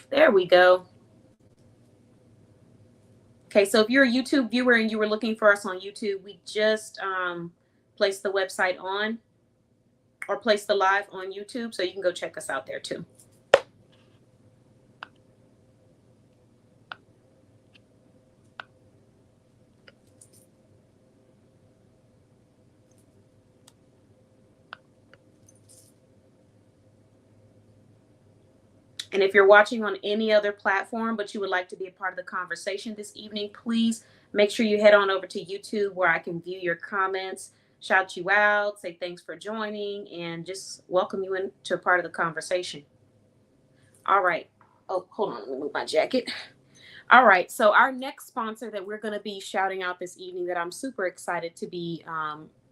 There we go. Okay, so if you're a YouTube viewer and you were looking for us on YouTube, we just placed the website on or placed the live on YouTube, so you can go check us out there too. And if you're watching on any other platform, but you would like to be a part of the conversation this evening, please make sure you head on over to YouTube where I can view your comments, shout you out, say thanks for joining, and just welcome you into a part of the conversation. All right. Oh, hold on. Let me move my jacket. All right. So our next sponsor that we're going to be shouting out this evening that I'm super excited to be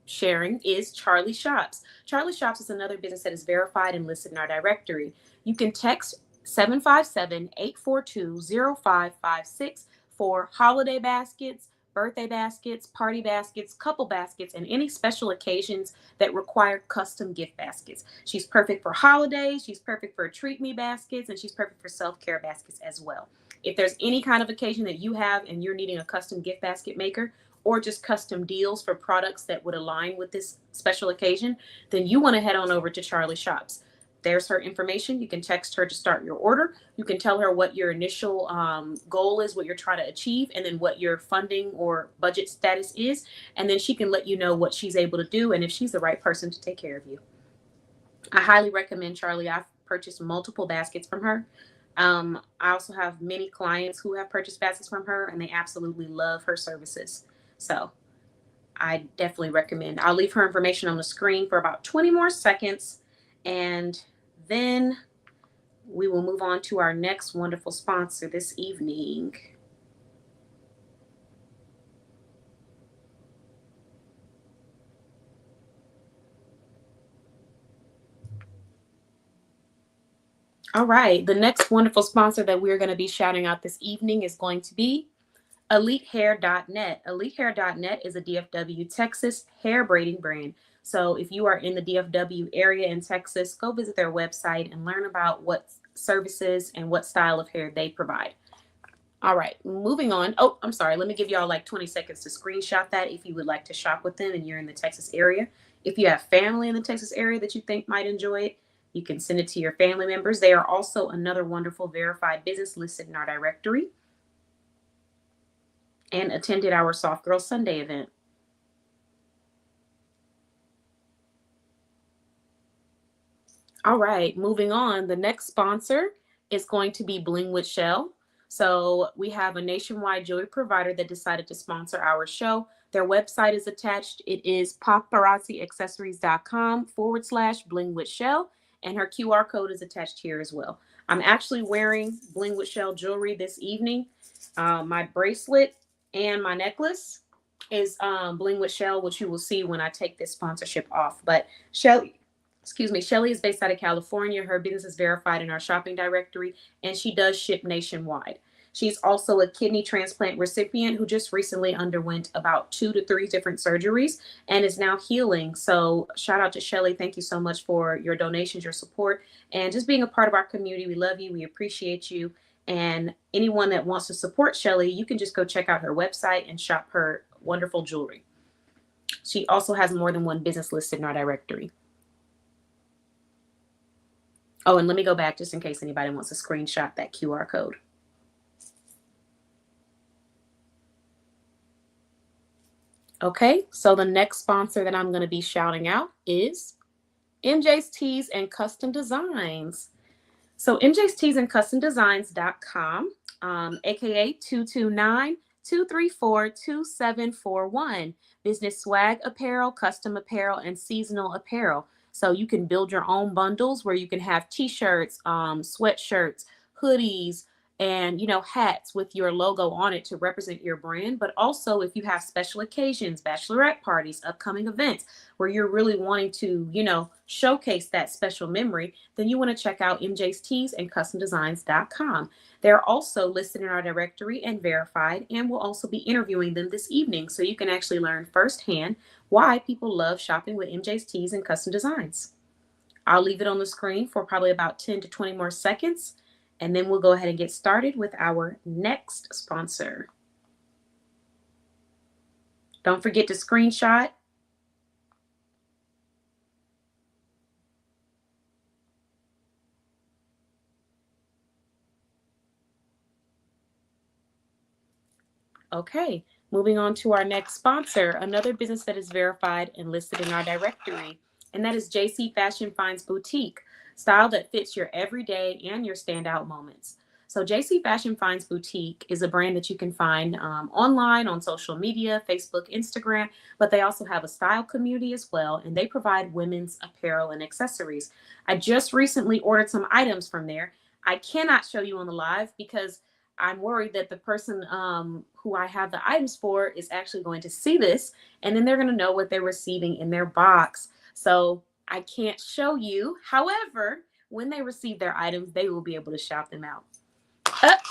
sharing is Charlie Shops. Charlie Shops is another business that is verified and listed in our directory. You can text 757-842-0556 for holiday baskets, birthday baskets, party baskets, couple baskets, and any special occasions that require custom gift baskets. She's perfect for holidays, she's perfect for treat me baskets, and she's perfect for self-care baskets as well. If there's any kind of occasion that you have and you're needing a custom gift basket maker or just custom deals for products that would align with this special occasion, then you want to head on over to Charlie Shops. There's her information. You can text her to start your order. You can tell her what your initial goal is, what you're trying to achieve, and then what your funding or budget status is. And then she can let you know what she's able to do and if she's the right person to take care of you. I highly recommend Charlie. I've purchased multiple baskets from her. I also have many clients who have purchased baskets from her and they absolutely love her services. So I definitely recommend. I'll leave her information on the screen for about 20 more seconds and then we will move on to our next wonderful sponsor this evening. All right, the next wonderful sponsor that we're going to be shouting out this evening is going to be EliteHair.net. EliteHair.net is a DFW, Texas hair braiding brand. So if you are in the DFW area in Texas, go visit their website and learn about what services and what style of hair they provide. All right, moving on. Oh, I'm sorry. Let me give y'all like 20 seconds to screenshot that if you would like to shop with them and you're in the Texas area. If you have family in the Texas area that you think might enjoy it, you can send it to your family members. They are also another wonderful verified business listed in our directory and attended our Soft Girl Sunday event. All right, moving on. The next sponsor is going to be Bling with Shell. So we have a nationwide jewelry provider that decided to sponsor our show. Their website is attached. It is paparazziaccessories.com/Bling with Shell. And her QR code is attached here as well. I'm actually wearing Bling with Shell jewelry this evening. My bracelet and my necklace is Bling with Shell, which you will see when I take this sponsorship off. But Shelly is based out of California. Her business is verified in our shopping directory, and she does ship nationwide. She's also a kidney transplant recipient who just recently underwent about 2 to 3 different surgeries and is now healing. So shout out to Shelly. Thank you so much for your donations, your support, and just being a part of our community. We love you. We appreciate you. And anyone that wants to support Shelly, you can just go check out her website and shop her wonderful jewelry. She also has more than one business listed in our directory. Oh, and let me go back just in case anybody wants to screenshot that QR code. Okay, so the next sponsor that I'm going to be shouting out is MJ's Tees and Custom Designs. So MJ's Tees and Custom Designs.com, aka 229-234-2741. Business swag apparel, custom apparel, and seasonal apparel. So you can build your own bundles where you can have t-shirts, sweatshirts, hoodies, and hats with your logo on it to represent your brand. But also if you have special occasions, bachelorette parties, upcoming events where you're really wanting to showcase that special memory, then you want to check out MJ's Tees and CustomDesigns.com. They're also listed in our directory and verified, and we'll also be interviewing them this evening so you can actually learn firsthand why people love shopping with MJ's Tees and Custom Designs. I'll leave it on the screen for probably about 10 to 20 more seconds, And then we'll go ahead and get started with our next sponsor. Don't forget to screenshot. Okay, moving on to our next sponsor, another business that is verified and listed in our directory, and that is JC Fashion Finds Boutique, style that fits your everyday and your standout moments. So, JC Fashion Finds Boutique is a brand that you can find online on social media, Facebook, Instagram, but they also have a style community as well, and they provide women's apparel and accessories. I just recently ordered some items from there. I cannot show you on the live because I'm worried that the person who I have the items for is actually going to see this, and then they're going to know what they're receiving in their box. So I can't show you. However, when they receive their items, they will be able to shout them out.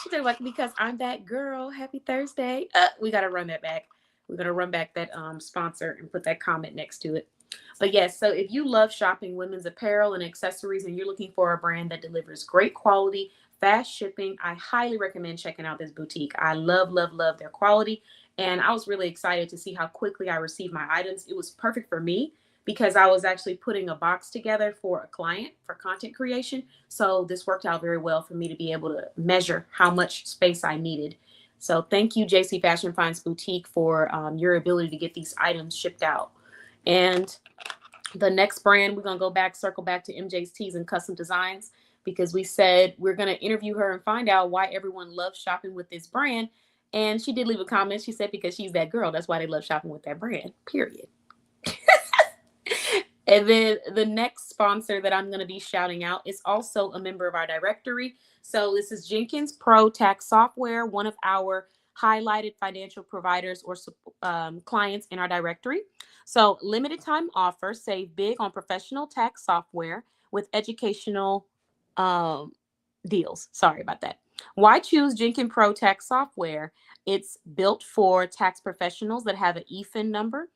They're like, because I'm that girl. Happy Thursday. We got to run that back. We're going to run back that sponsor and put that comment next to it. But yes, so if you love shopping women's apparel and accessories and you're looking for a brand that delivers great quality, fast shipping, I highly recommend checking out this boutique. I love, love, love their quality. And I was really excited to see how quickly I received my items. It was perfect for me because I was actually putting a box together for a client for content creation. So this worked out very well for me to be able to measure how much space I needed. So thank you, JC Fashion Finds Boutique, for your ability to get these items shipped out. And the next brand, we're going to go back, circle back to MJ's Tees and Custom Designs, because we said we're going to interview her and find out why everyone loves shopping with this brand. And she did leave a comment. She said because she's that girl. That's why they love shopping with that brand, period. And then the next sponsor that I'm going to be shouting out is also a member of our directory. So this is Jenkins Pro Tax Software, one of our highlighted financial providers or clients in our directory. So limited time offer, save big on professional tax software with educational deals. Sorry about that. Why choose Jenkins Pro Tax Software? It's built for tax professionals that have an EFIN number.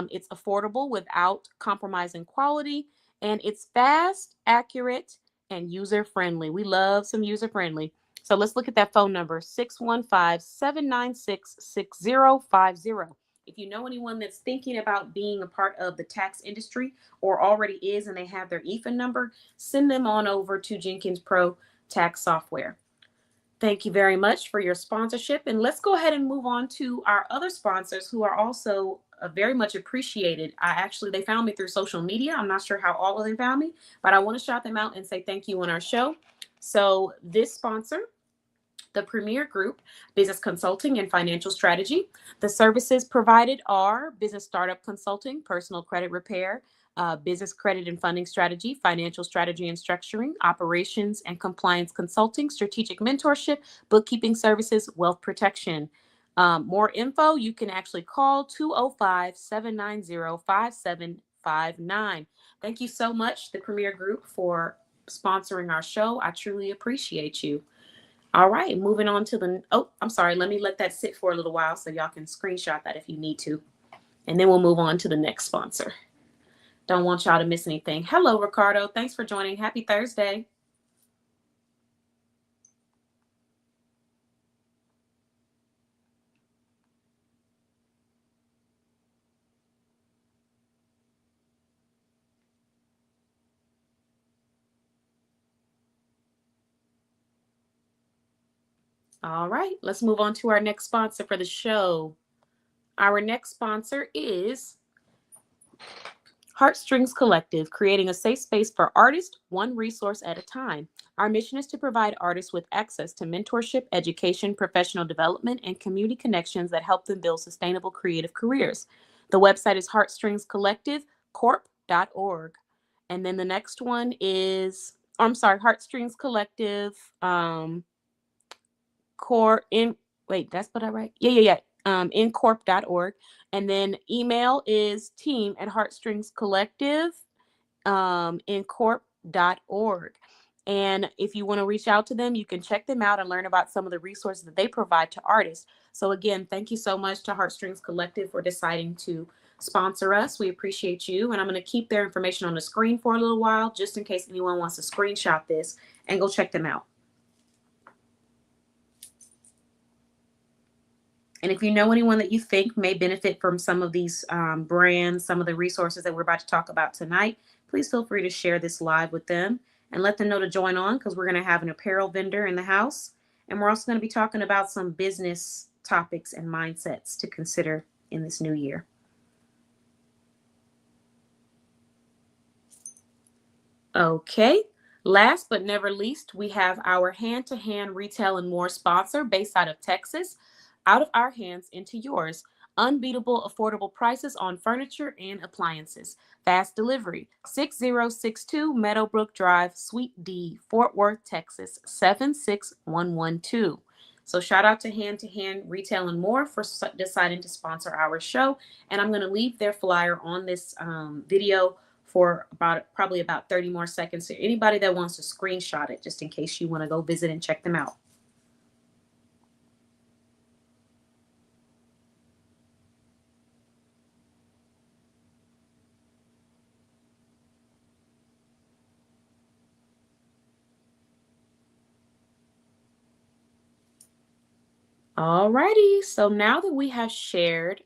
It's affordable without compromising quality, and it's fast, accurate, and user-friendly. We love some user-friendly. So let's look at that phone number, 615-796-6050. If you know anyone that's thinking about being a part of the tax industry or already is and they have their EFIN number, send them on over to Jenkins Pro Tax Software. Thank you very much for your sponsorship. And let's go ahead and move on to our other sponsors who are also very much appreciated. They found me through social media. I'm not sure how all of them found me, but I want to shout them out and say thank you on our show. So this sponsor, the Premier Group, Business Consulting and Financial Strategy. The services provided are business startup consulting, personal credit repair, business credit and funding strategy, financial strategy and structuring, operations and compliance consulting, strategic mentorship, bookkeeping services, wealth protection. More info, you can actually call 205-790-5759. Thank you so much, the Premier Group, for sponsoring our show. I truly appreciate you. All right, moving on to I'm sorry, let me let that sit for a little while so y'all can screenshot that if you need to. And then we'll move on to the next sponsor. Don't want y'all to miss anything. Hello, Ricardo. Thanks for joining. Happy Thursday. All right, let's move on to our next sponsor for the show. Our next sponsor is Heartstrings Collective, creating a safe space for artists, one resource at a time. Our mission is to provide artists with access to mentorship, education, professional development, and community connections that help them build sustainable creative careers. The website is heartstringscollectivecorp.org. And then the next one is, Heartstrings Collective core in, wait, that's what I write? Yeah. Incorp.org. And then email is team@heartstringscollective.incorp.org. And if you want to reach out to them, you can check them out and learn about some of the resources that they provide to artists. So again, thank you so much to Heartstrings Collective for deciding to sponsor us. We appreciate you. And I'm going to keep their information on the screen for a little while, just in case anyone wants to screenshot this and go check them out. And if you know anyone that you think may benefit from some of these brands, some of the resources that we're about to talk about tonight, please feel free to share this live with them and let them know to join on, because we're going to have an apparel vendor in the house. And we're also going to be talking about some business topics and mindsets to consider in this new year. Okay. Last but never least, we have our hand-to-hand retail and more sponsor based out of Texas. Out of our hands into yours. Unbeatable affordable prices on furniture and appliances. Fast delivery. 6062 Meadowbrook Drive, Suite D, Fort Worth, Texas 76112. So shout out to Hand Retail and More for deciding to sponsor our show. And I'm going to leave their flyer on this video for probably about 30 more seconds to anybody that wants to screenshot it, just in case you want to go visit and check them out. Alrighty, so now that we have shared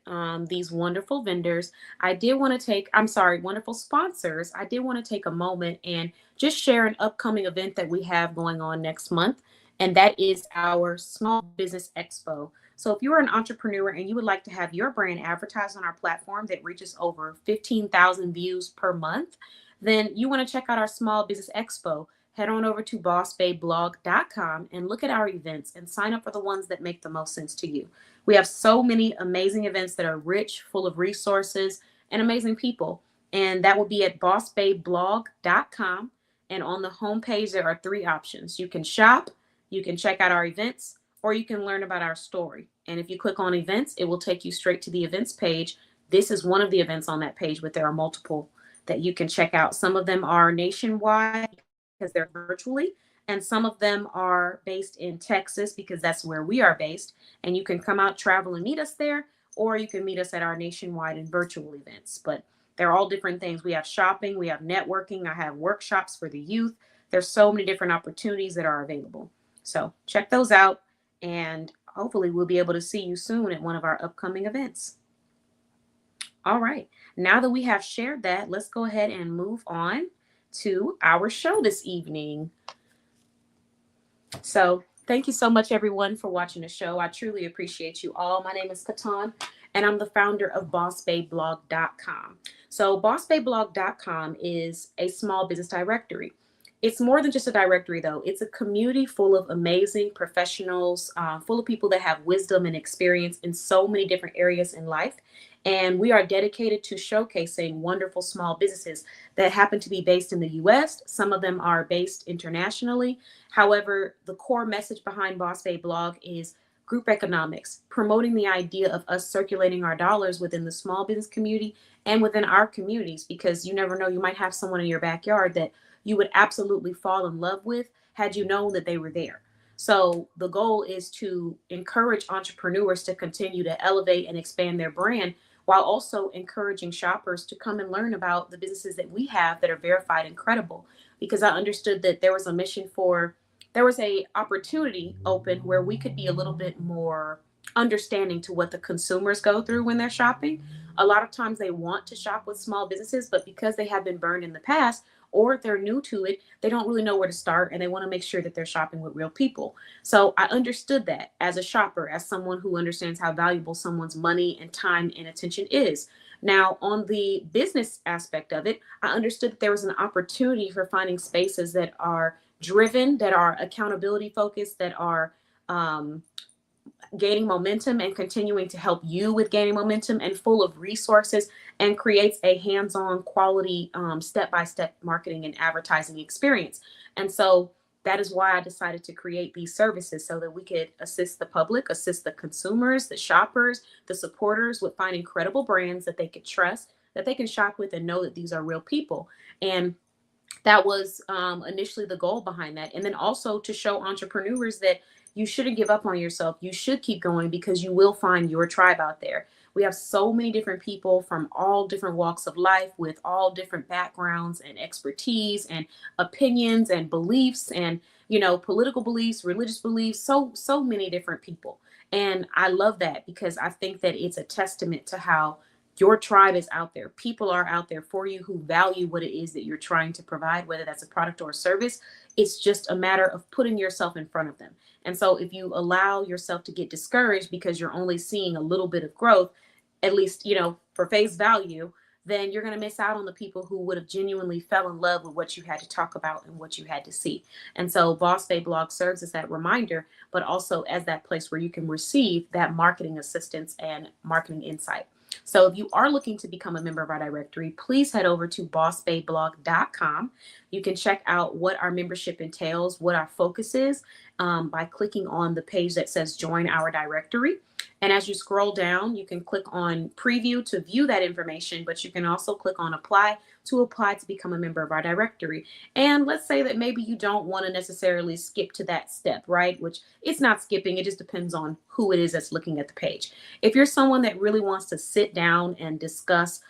these wonderful vendors, wonderful sponsors, I did want to take a moment and just share an upcoming event that we have going on next month, and that is our Small Business Expo. So if you're an entrepreneur and you would like to have your brand advertised on our platform that reaches over 15,000 views per month, then you want to check out our Small Business Expo. Head on over to bossbabeblog.com and look at our events and sign up for the ones that make the most sense to you. We have so many amazing events that are rich, full of resources, and amazing people. And that will be at bossbabeblog.com. And on the homepage, there are 3 options. You can shop, you can check out our events, or you can learn about our story. And if you click on events, it will take you straight to the events page. This is one of the events on that page, but there are multiple that you can check out. Some of them are nationwide because they're virtually, and some of them are based in Texas because that's where we are based. And you can come out, travel, and meet us there, or you can meet us at our nationwide and virtual events. But they're all different things. We have shopping, we have networking, I have workshops for the youth. There's so many different opportunities that are available. So check those out, and hopefully we'll be able to see you soon at one of our upcoming events. All right, now that we have shared that, let's go ahead and move on to our show this evening. So thank you so much, everyone, for watching the show. I truly appreciate you all. My name is Katan, and I'm the founder of bossbabeblog.com. So bossbabeblog.com is a small business directory. It's more than just a directory, though. It's a community full of amazing professionals, full of people that have wisdom and experience in so many different areas in life. And we are dedicated to showcasing wonderful small businesses that happen to be based in the US. Some of them are based internationally. However, the core message behind Boss Babe Blog is group economics, promoting the idea of us circulating our dollars within the small business community and within our communities, because you never know, you might have someone in your backyard that you would absolutely fall in love with had you known that they were there. So the goal is to encourage entrepreneurs to continue to elevate and expand their brand, while also encouraging shoppers to come and learn about the businesses that we have that are verified and credible. Because I understood that there was a opportunity open where we could be a little bit more understanding to what the consumers go through when they're shopping. A lot of times they want to shop with small businesses, but because they have been burned in the past, or if they're new to it, they don't really know where to start, and they want to make sure that they're shopping with real people. So I understood that as a shopper, as someone who understands how valuable someone's money and time and attention is. Now, on the business aspect of it, I understood that there was an opportunity for finding spaces that are driven, that are accountability focused, that are gaining momentum and continuing to help you with gaining momentum, and full of resources, and creates a hands-on quality step-by-step marketing and advertising experience. And so that is why I decided to create these services, so that we could assist the public, assist the consumers, the shoppers, the supporters with finding credible brands that they could trust, that they can shop with and know that these are real people. And that was initially the goal behind that. And then also to show entrepreneurs that you shouldn't give up on yourself. You should keep going, because you will find your tribe out there. We have so many different people from all different walks of life, with all different backgrounds and expertise and opinions and beliefs. And political beliefs, religious beliefs, so many different people. And I love that because I think that it's a testament to how your tribe is out there. People are out there for you who value what it is that you're trying to provide, whether that's a product or a service. It's just a matter of putting yourself in front of them. And so if you allow yourself to get discouraged because you're only seeing a little bit of growth, at least, for face value, then you're going to miss out on the people who would have genuinely fell in love with what you had to talk about and what you had to see. And so Boss Babe Blog serves as that reminder, but also as that place where you can receive that marketing assistance and marketing insight. So if you are looking to become a member of our directory, please head over to bossbabeblog.com. You can check out what our membership entails, what our focus is, by clicking on the page that says join our directory. And as you scroll down, you can click on preview to view that information, but you can also click on apply to become a member of our directory. And let's say that maybe you don't want to necessarily skip to that step, right? Which it's not skipping. It just depends on who it is that's looking at the page. If you're someone that really wants to sit down and discuss,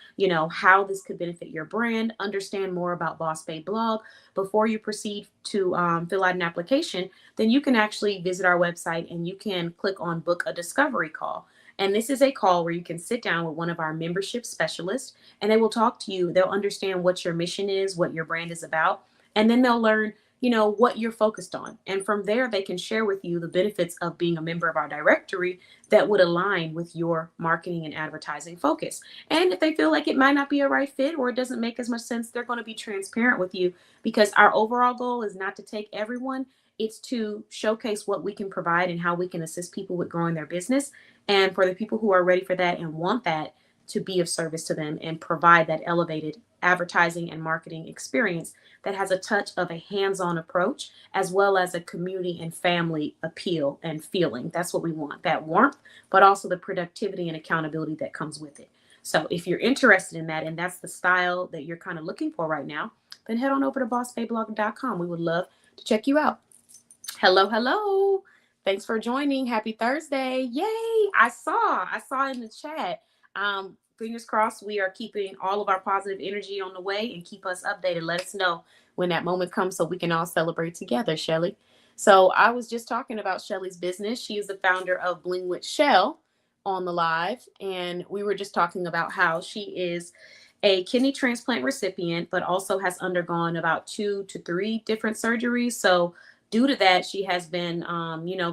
how this could benefit your brand, understand more about Boss Babe Blog before you proceed to fill out an application, then you can actually visit our website and you can click on book a discovery call. And this is a call where you can sit down with one of our membership specialists and they will talk to you. They'll understand what your mission is, what your brand is about, and then they'll learn, what you're focused on. And from there, they can share with you the benefits of being a member of our directory that would align with your marketing and advertising focus. And if they feel like it might not be a right fit or it doesn't make as much sense, they're going to be transparent with you because our overall goal is not to take everyone. It's to showcase what we can provide and how we can assist people with growing their business. And for the people who are ready for that and want that, to be of service to them and provide that elevated advertising and marketing experience that has a touch of a hands-on approach, as well as a community and family appeal and feeling. That's what we want, that warmth, but also the productivity and accountability that comes with it. So if you're interested in that and that's the style that you're kind of looking for right now, then head on over to bossbabeblog.com. We would love to check you out. Hello. Thanks for joining. Happy Thursday. Yay. I saw in the chat. Fingers crossed we are keeping all of our positive energy on the way and keep us updated. Let us know when that moment comes so we can all celebrate together, Shelly. So I was just talking about Shelly's business. She is the founder of Bling with Shell on the live. And we were just talking about how she is a kidney transplant recipient, but also has undergone about 2 to 3 different surgeries. So due to that, she has been,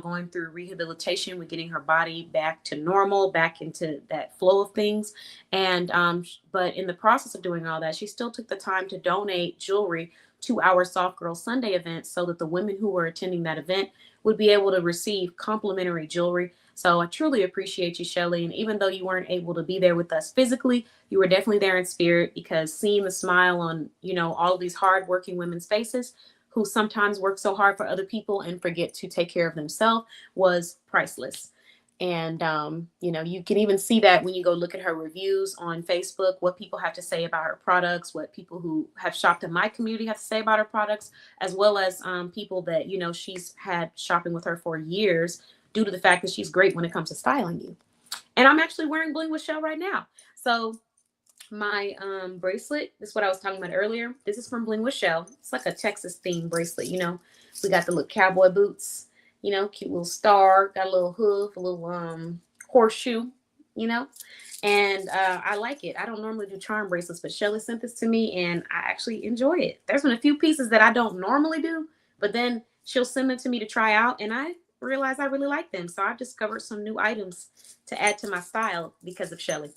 going through rehabilitation with getting her body back to normal, back into that flow of things. And but in the process of doing all that, she still took the time to donate jewelry to our Soft Girl Sunday event so that the women who were attending that event would be able to receive complimentary jewelry. So I truly appreciate you, Shelly. And even though you weren't able to be there with us physically, you were definitely there in spirit, because seeing the smile on, all of these hardworking women's faces who sometimes work so hard for other people and forget to take care of themselves was priceless. And, you can even see that when you go look at her reviews on Facebook, what people have to say about her products, what people who have shopped in my community have to say about her products, as well as people that, she's had shopping with her for years due to the fact that she's great when it comes to styling you. And I'm actually wearing Bling with Shell right now. So my bracelet, this is what I was talking about earlier. This is from Bling with Shell. It's like a Texas themed bracelet. We got the little cowboy boots, cute little star, got a little hoof, a little horseshoe, and I like it. I don't normally do charm bracelets, but Shelly sent this to me and I actually enjoy it. There's been a few pieces that I don't normally do, but then she'll send them to me to try out and I realize I really like them. So I've discovered some new items to add to my style because of Shelly.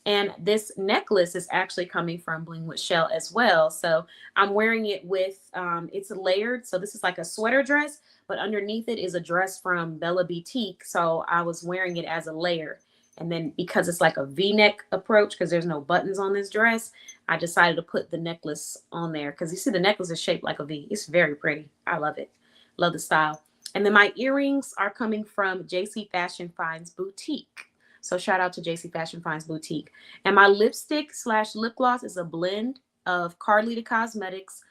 And this necklace is actually coming from Bling with Shell as well. So I'm wearing it with, it's layered. So this is like a sweater dress, but underneath it is a dress from Bella Boutique. So I was wearing it as a layer. And then because it's like a V-neck approach, because there's no buttons on this dress, I decided to put the necklace on there. Because you see the necklace is shaped like a V. It's very pretty. I love it. Love the style. And then my earrings are coming from JC Fashion Finds Boutique. So shout out to JC Fashion Finds Boutique. And my lipstick / lip gloss is a blend of Carlita Cosmetics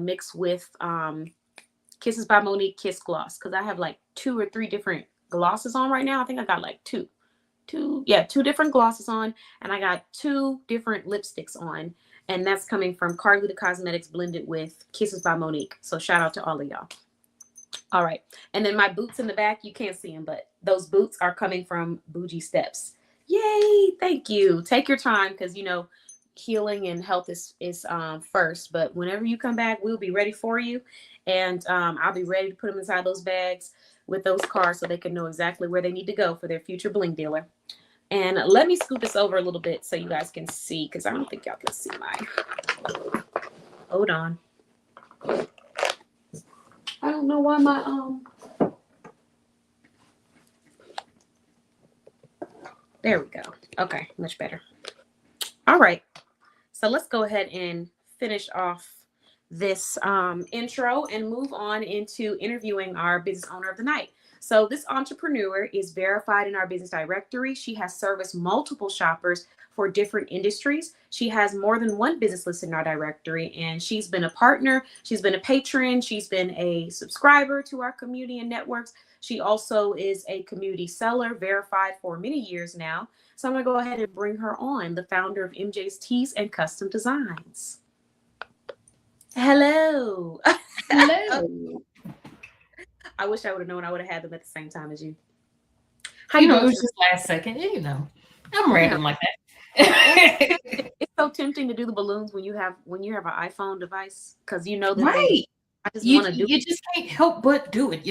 mixed with Kisses by Monique Kiss Gloss. Because I have like 2 or 3 different glosses on right now. I think I got like 2 different glosses on. And I got 2 different lipsticks on. And that's coming from Carlita Cosmetics blended with Kisses by Monique. So shout out to all of y'all. All right. And then my boots in the back, you can't see them, but those boots are coming from Bougie Steps. Yay. Thank you. Take your time because, healing and health is first. But whenever you come back, we'll be ready for you. And I'll be ready to put them inside those bags with those cards so they can know exactly where they need to go for their future bling dealer. And let me scoot this over a little bit so you guys can see because I don't think y'all can see mine. Hold on. I don't know why my there we go. Okay, much better. All right. So let's go ahead and finish off this intro and move on into interviewing our business owner of the night. So this entrepreneur is verified in our business directory. She has serviced multiple shoppers for different industries. She has more than one business listed in our directory, and she's been a partner. She's been a patron. She's been a subscriber to our community and networks. She also is a community seller, verified for many years now. So I'm going to go ahead and bring her on, the founder of MJ's Tees and Custom Designs. Hello. Hello. I wish I would have known I would have had them at the same time as you. How you know, it was just last second. I'm random like that. It's so tempting to do the balloons when you have an iPhone device because that right. I just want to do. You just can't help but do it,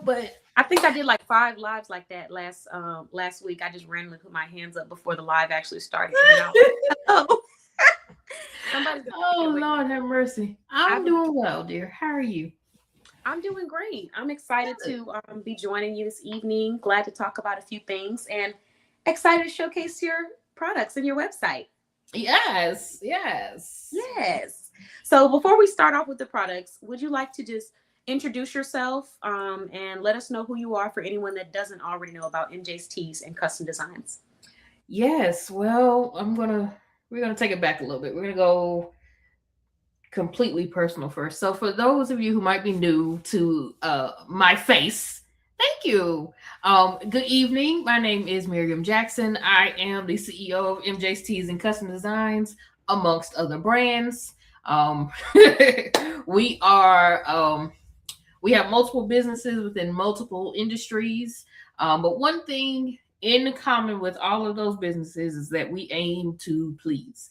But I think I did like 5 lives like that last week. I just randomly put my hands up before the live actually started. Oh Lord have mercy. I'm doing well, dear. How are you? I'm doing great. I'm excited to be joining you this evening. Glad to talk about a few things and excited to showcase your products and your website. Yes. So before we start off with the products, would you like to just introduce yourself and let us know who you are for anyone that doesn't already know about MJ's Tees and Custom Designs? Yes. Well, we're gonna take it back a little bit. We're gonna go completely personal first. So for those of you who might be new to my face, thank you. Good evening. My name is Miriam Jackson. I am the CEO of MJ's Tees and Custom Designs, amongst other brands. We have multiple businesses within multiple industries. But one thing in common with all of those businesses is that we aim to please.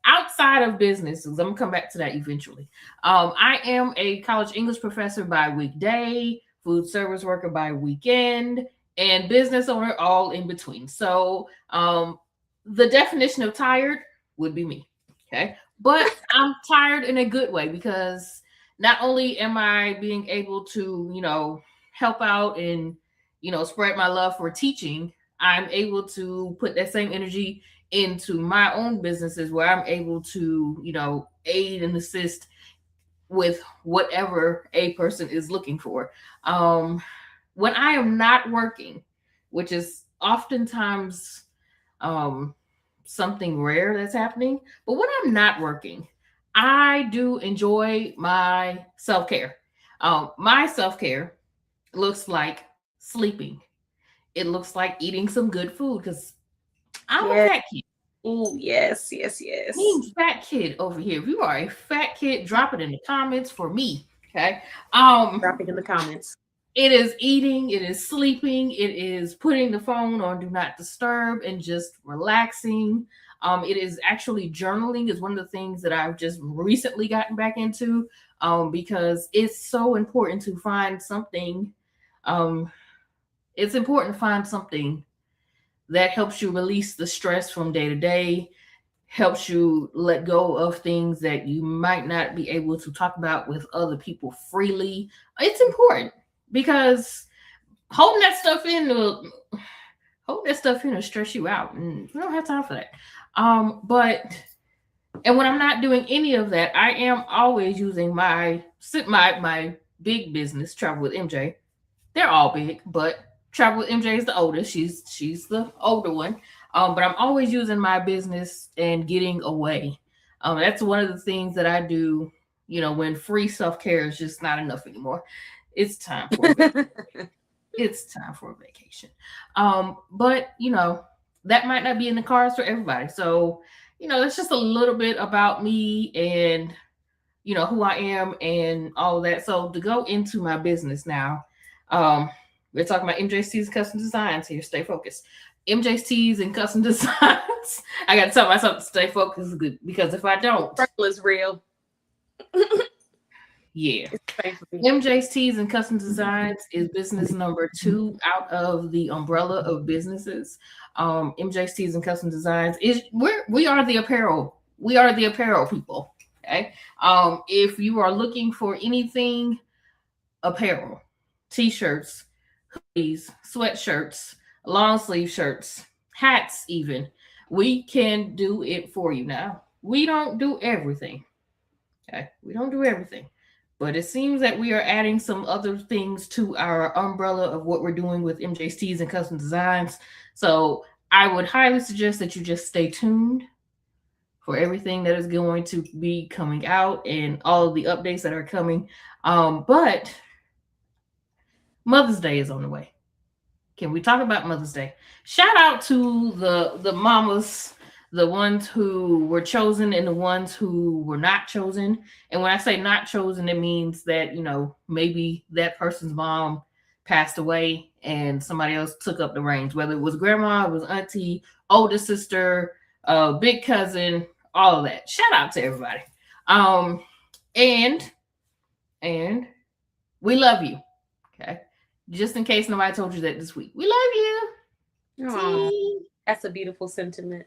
Outside of businesses, I'm gonna come back to that eventually. I am a college English professor by weekday, food service worker by weekend, and business owner all in between. So the definition of tired would be me. Okay. But I'm tired in a good way because not only am I being able to, help out and, spread my love for teaching, I'm able to put that same energy into my own businesses where I'm able to, aid and assist with whatever a person is looking for. When I am not working, which is oftentimes something rare that's happening, but when I'm not working, I do enjoy my self-care. My self-care looks like sleeping. It looks like eating some good food because I'm a fat kid. Oh, yes. Fat kid over here. If you are a fat kid, drop it in the comments for me. Okay. Drop it in the comments. It is eating, it is sleeping, it is putting the phone on do not disturb and just relaxing. It is actually journaling is one of the things that I've just recently gotten back into because it's so important to find something. It's important to find something that helps you release the stress from day to day, helps you let go of things that you might not be able to talk about with other people freely. It's important because holding that stuff in will stress you out, and we don't have time for that. And when I'm not doing any of that, I am always using my big business, Travel with MJ. They're all big, but Travel with MJ is the oldest. She's the older one. But I'm always using my business and getting away. That's one of the things that I do, when free self-care is just not enough anymore. It's time for a vacation. It's time for a vacation. But that might not be in the cards for everybody. So, that's just a little bit about me and who I am and all of that. So to go into my business now, um, we're talking about MJ's Custom Designs here. Stay focused. MJ's and Custom Designs. I got to tell myself to stay focused because if I don't, Struggle is real. yeah. It's the same for me. MJ's and Custom Designs is business number 2 out of the umbrella of businesses. MJ's and Custom Designs is we are the apparel. We are the apparel people. Okay. If you are looking for anything apparel, t-shirts, hoodies, sweatshirts, long sleeve shirts, hats, even, we can do it for you. Now, we don't do everything. Okay. We don't do everything. But it seems that we are adding some other things to our umbrella of what we're doing with MJ's and Custom Designs. So I would highly suggest that you just stay tuned for everything that is going to be coming out and all of the updates that are coming. But Mother's Day is on the way. Can we talk about Mother's Day? Shout out to the mamas, the ones who were chosen and the ones who were not chosen. And when I say not chosen, it means that, maybe that person's mom passed away and somebody else took up the reins, whether it was grandma, it was auntie, older sister, big cousin, all of that. Shout out to everybody. And we love you. Okay. Just in case nobody told you that this week. We love you. Aww, that's a beautiful sentiment.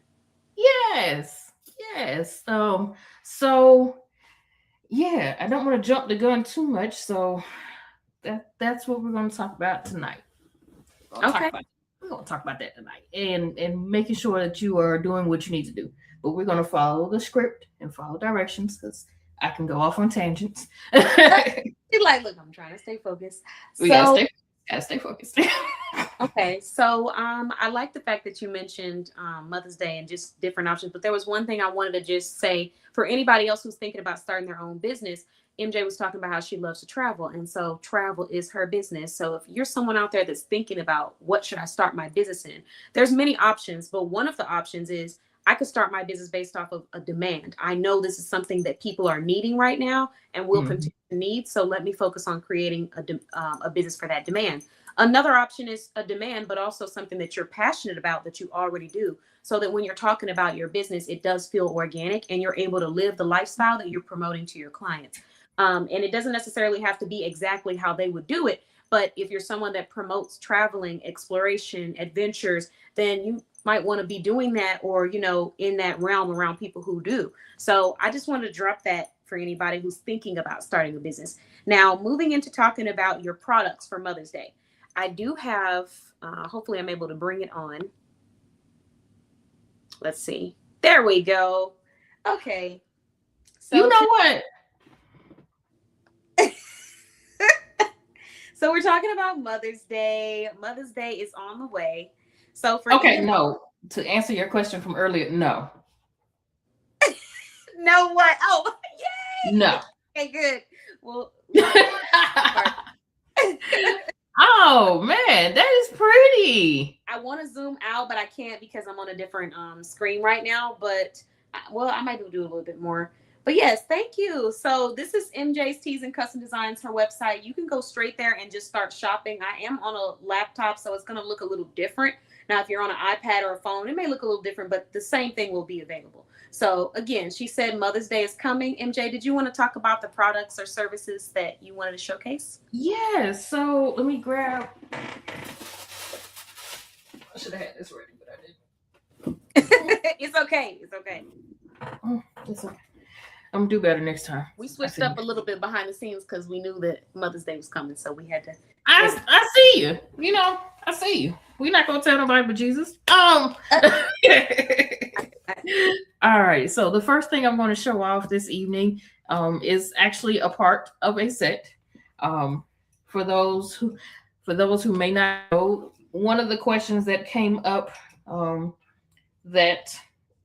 Yes. Yes. So yeah, I don't want to jump the gun too much. So that's what we're going to talk about tonight. Okay. We're going to talk about that tonight, and making sure that you are doing what you need to do. But we're going to follow the script and follow directions because I can go off on tangents. She's like, look, I'm trying to stay focused. We gotta stay focused. Okay, so I like the fact that you mentioned Mother's Day and just different options, but there was one thing I wanted to just say for anybody else who's thinking about starting their own business. MJ was talking about how she loves to travel, and so travel is her business. So if you're someone out there that's thinking about what should I start my business in, there's many options, but one of the options is I could start my business based off of a demand. I know this is something that people are needing right now and will continue to need. So let me focus on creating a business for that demand. Another option is a demand, but also something that you're passionate about that you already do. So that when you're talking about your business, it does feel organic and you're able to live the lifestyle that you're promoting to your clients. And it doesn't necessarily have to be exactly how they would do it. But if you're someone that promotes traveling, exploration, adventures, then you might want to be doing that or, in that realm around people who do. So I just wanted to drop that for anybody who's thinking about starting a business. Now, moving into talking about your products for Mother's Day, I do have, hopefully I'm able to bring it on. Let's see. There we go. Okay. So you know what? So we're talking about Mother's Day. Mother's Day is on the way. So no. To answer your question from earlier, no. No what? Oh, yay! No. Okay, good. Well, oh man, that is pretty. I want to zoom out, but I can't because I'm on a different screen right now. But I might do a little bit more. But yes, thank you. So this is MJ's Tees and Custom Designs, her website. You can go straight there and just start shopping. I am on a laptop, so it's going to look a little different. Now, if you're on an iPad or a phone, it may look a little different, but the same thing will be available. So again, she said Mother's Day is coming. MJ, did you want to talk about the products or services that you wanted to showcase? Yes. So let me grab. I should have had this ready, but I didn't. It's okay. It's okay. It's okay. I'm gonna do better next time. We switched up a little bit behind the scenes because we knew that Mother's Day was coming, so we had to. I see you. I see you. We're not gonna tell nobody but Jesus. All right. So the first thing I'm going to show off this evening is actually a part of a set. For those who may not know, one of the questions that came up that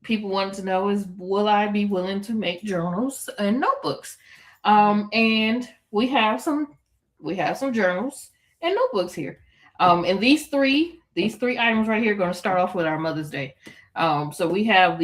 people wanted to know is, will I be willing to make journals and notebooks? And we have some journals and notebooks here. And these three items right here are going to start off with our Mother's Day. So we have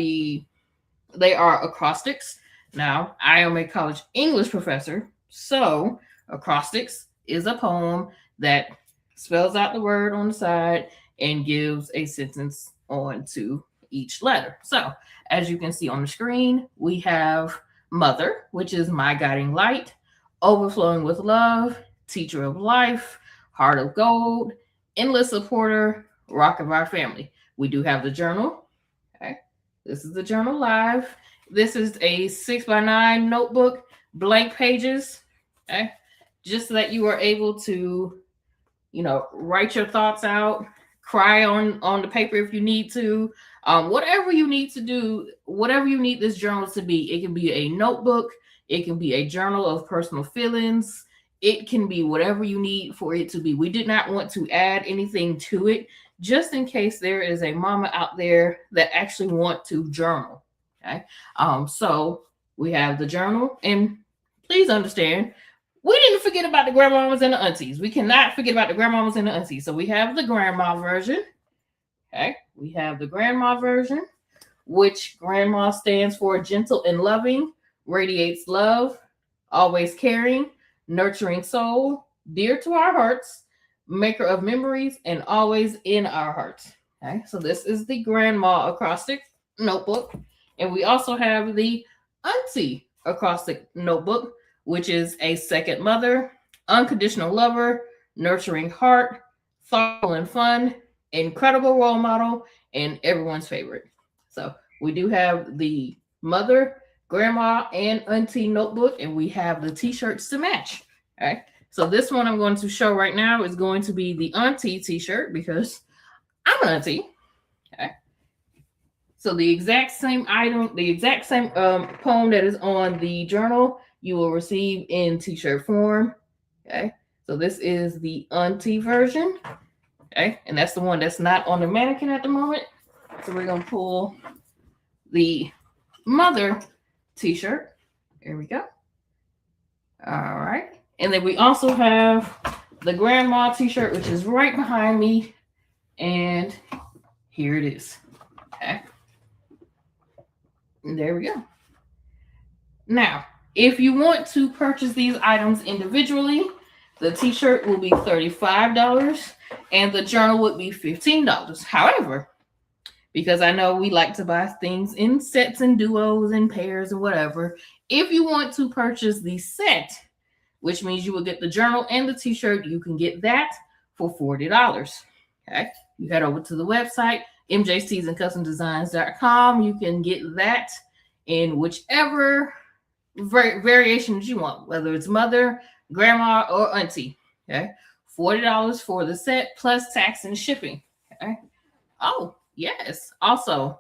they are acrostics. Now, I am a college English professor, so acrostics is a poem that spells out the word on the side and gives a sentence on to each letter. So, as you can see on the screen, we have Mother, which is my guiding light, overflowing with love, teacher of life, heart of gold, endless supporter, rock of our family. We do have the journal. Okay. This is the journal live. This is a 6x9 notebook, blank pages. Okay. Just so that you are able to, write your thoughts out, cry on the paper if you need to. Whatever you need to do, whatever you need this journal to be. It can be a notebook, it can be a journal of personal feelings, it can be whatever you need for it to be. We did not want to add anything to it, just in case there is a mama out there that actually want to journal. Okay. So we have the journal, and please understand, we didn't forget about the grandmamas and the aunties. We cannot forget about the grandmamas and the aunties. So we have the grandma version. Okay. We have the grandma version, which grandma stands for gentle and loving, radiates love, always caring, nurturing soul, dear to our hearts, maker of memories, and always in our hearts. Okay. So this is the grandma acrostic notebook. And we also have the auntie acrostic notebook, which is a second mother, unconditional lover, nurturing heart, thoughtful and fun, incredible role model, and everyone's favorite. So we do have the mother, grandma, and auntie notebook, and we have the t-shirts to match. Okay. So this one I'm going to show right now is going to be the auntie t-shirt because I'm an auntie. Okay. So the exact same item, the exact same poem that is on the journal, you will receive in t-shirt form. Okay. So this is the auntie version. Okay. And that's the one that's not on the mannequin at the moment. So we're going to pull the mother t-shirt. There we go. All right. And then we also have the grandma t-shirt, which is right behind me. And here it is. Okay. And there we go. Now, if you want to purchase these items individually, the t-shirt will be $35 and the journal would be $15. However, because I know we like to buy things in sets and duos and pairs or whatever, if you want to purchase the set, which means you will get the journal and the t-shirt, you can get that for $40. Okay. You head over to the website, mjseasonCustomDesigns.com. You can get that in whichever variations you want, whether it's mother, grandma, or auntie. Okay. $40 for the set plus tax and shipping. Okay. Oh, yes. Also,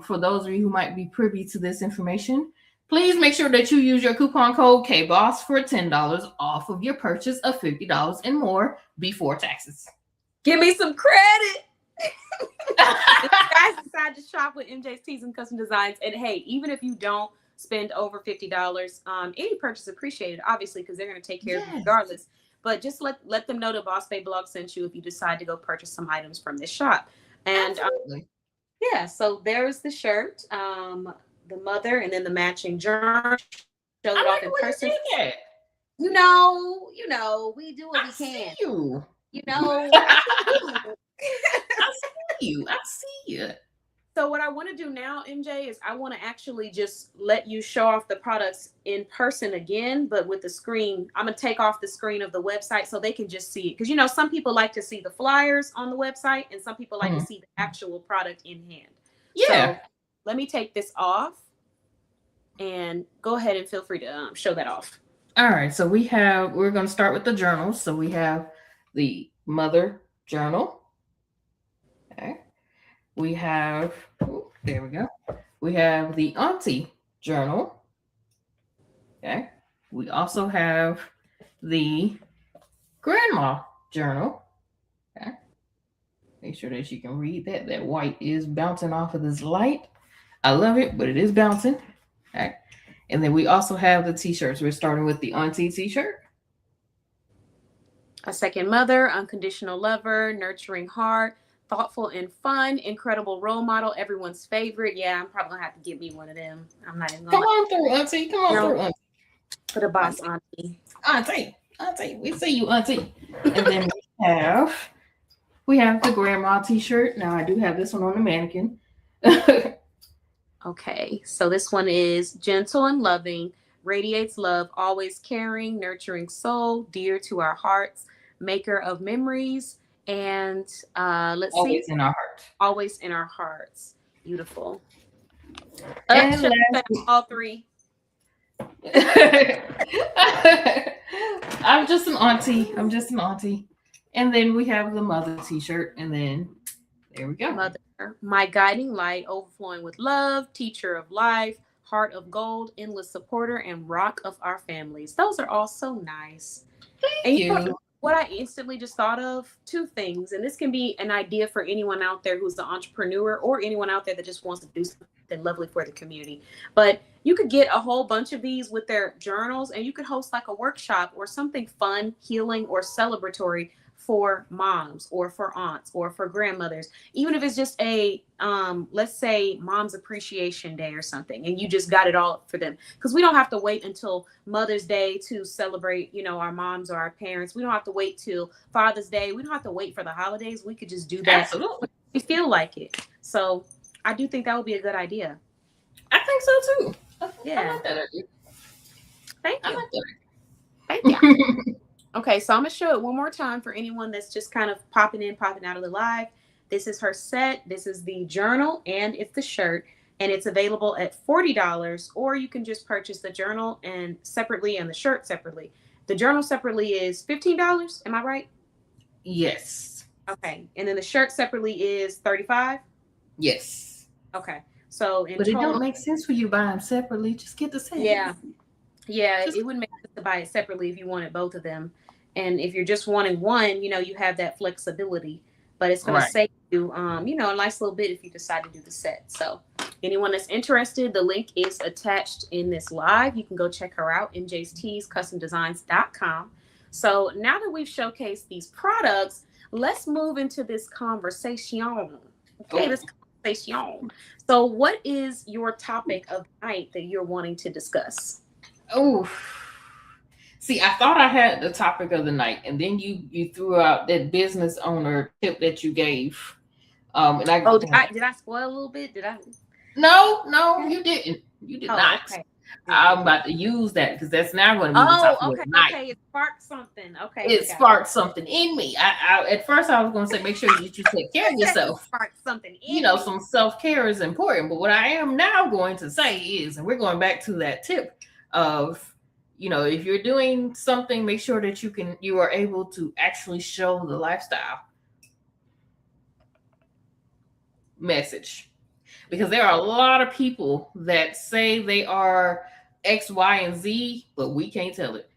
for those of you who might be privy to this information, please make sure that you use your coupon code KBOSS for $10 off of your purchase of $50 and more before taxes. Give me some credit. If you guys decide to shop with MJ's Tees and Custom Designs, and hey, even if you don't spend over $50, any purchase appreciated, obviously, because they're going to take care of you regardless. But just let them know the Boss Babe blog sent you if you decide to go purchase some items from this shop. And yeah, so there's the shirt, the mother, and then the matching journal. Show it off in person. You know, we do what we can. You know, I see you. So what I want to do now, MJ, is I want to actually just let you show off the products in person again, but with the screen. I'm going to take off the screen of the website so they can just see it. Because, some people like to see the flyers on the website and some people like to see the actual product in hand. Yeah. So let me take this off and go ahead and feel free to show that off. All right. So we're going to start with the journals. So we have the mother journal. Okay. We have, there we go. We have the auntie journal. Okay. We also have the grandma journal. Okay. Make sure that you can read that. That white is bouncing off of this light. I love it, but it is bouncing. Okay. And then we also have the t-shirts. We're starting with the auntie t-shirt. A second mother, unconditional lover, nurturing heart, thoughtful and fun, incredible role model, everyone's favorite. Yeah, I'm probably gonna have to get me one of them. I'm not even gonna Come on through, Auntie. Come on through, Auntie. for the boss auntie. Auntie. We see you, Auntie. And then we have the grandma T-shirt. Now I do have this one on the mannequin. Okay, so this one is gentle and loving, radiates love, always caring, nurturing soul, dear to our hearts, maker of memories, and let's see, Always in our heart. always in our hearts. Beautiful. And All three. I'm just an auntie. And then we have the mother T-shirt, and then there we go. Mother, my guiding light, overflowing with love, teacher of life, heart of gold, endless supporter, and rock of our families. Those are all so nice. Thank you. What I instantly just thought of, two things, and this can be an idea for anyone out there who's an entrepreneur or anyone out there that just wants to do something lovely for the community. But you could get a whole bunch of these with their journals, and you could host like a workshop or something fun, healing, or celebratory for moms or for aunts or for grandmothers, even if it's just a let's say mom's appreciation day or something, and you just got it all for them, because we don't have to wait until Mother's Day to celebrate, you know, our moms or our parents. We don't have to wait till Father's Day. We don't have to wait for the holidays. We could just do that. Absolutely. When we feel like it. So I do think that would be a good idea. I think so too. Yeah. I like that idea. Thank you. I like that Thank you. Okay, so I'm going to show it one more time for anyone that's just kind of popping in, popping out of the live. This is her set. This is the journal, and it's the shirt, and it's available at $40, or you can just purchase the journal and separately and the shirt separately. The journal separately is $15. Am I right? Yes. Okay, and then the shirt separately is $35. Yes. Okay, so in but total, it don't make sense for you to buy them separately. Just get the set. Yeah, it wouldn't make sense to buy it separately if you wanted both of them. And if you're just wanting one, you know, you have that flexibility, but it's going to save you, you know, a nice little bit if you decide to do the set. So anyone that's interested, the link is attached in this live. You can go check her out, njsteescustomdesigns.com. So now that we've showcased these products, let's move into this conversation. Okay, this conversation. So what is your topic of the night that you're wanting to discuss? Oh, see, I thought I had the topic of the night, and then you threw out that business owner tip that you gave. And did I spoil a little bit? Did I? No, you didn't. You did not. Okay. I'm about to use that because that's now going to be the topic of the night. Okay, it sparked something. Okay, it sparked something in me. I at first I was going to say make sure that you take care of yourself. Sparked something in you know, me. Some self-care is important. But what I am now going to say is, and we're going back to that tip of, you know, if you're doing something, make sure that you are able to actually show the lifestyle message, because there are a lot of people that say they are X, Y, and Z, but we can't tell it.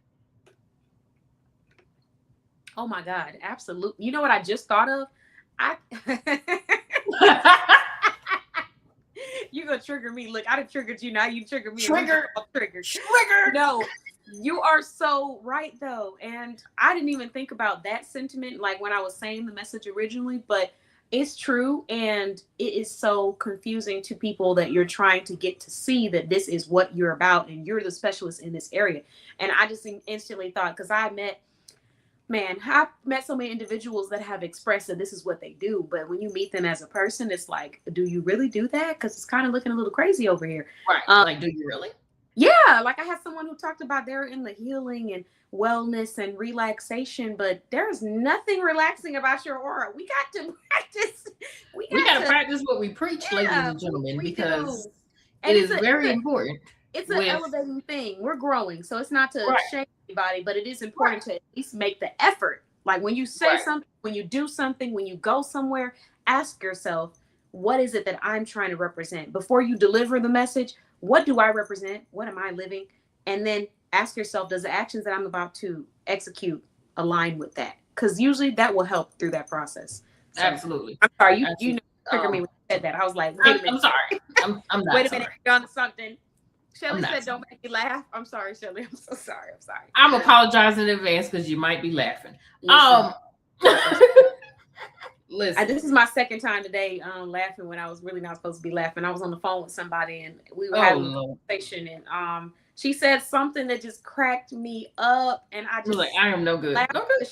Oh my God, absolutely. You know what I just thought of? You're gonna trigger me. Look, I done triggered you. Now you triggered me. Trigger. No, you are so right though. And I didn't even think about that sentiment, like when I was saying the message originally, but it's true. And it is so confusing to people that you're trying to get to see that this is what you're about and you're the specialist in this area. And I just instantly thought, because I've met so many individuals that have expressed that this is what they do. But when you meet them as a person, it's like, do you really do that? Because it's kind of looking a little crazy over here. Right. Like, do you really? Yeah. Like I had someone who talked about they're in the healing and wellness and relaxation, but there's nothing relaxing about your aura. We got to practice. We got to practice what we preach, ladies and gentlemen, because it is very important. It's an elevating thing. We're growing. So it's not to shame anybody, but it is important to at least make the effort. Like when you say something, when you do something, when you go somewhere, ask yourself, what is it that I'm trying to represent? Before you deliver the message, what do I represent? What am I living? And then ask yourself, does the actions that I'm about to execute align with that? Because usually that will help through that process. So, absolutely. I'm sorry. You triggered me when you said that. I was like, wait a minute. I'm sorry. I'm not wait a sorry. minute. You're on something. Shelly said, don't make me laugh. I'm sorry, Shelly. I'm so sorry. I'm sorry. I'm apologizing in advance because you might be laughing. Listen. This is my second time today laughing when I was really not supposed to be laughing. I was on the phone with somebody and we were Oh having a Lord. conversation, and she said something that just cracked me up, and I I was like, just I am no good. laughed. No good.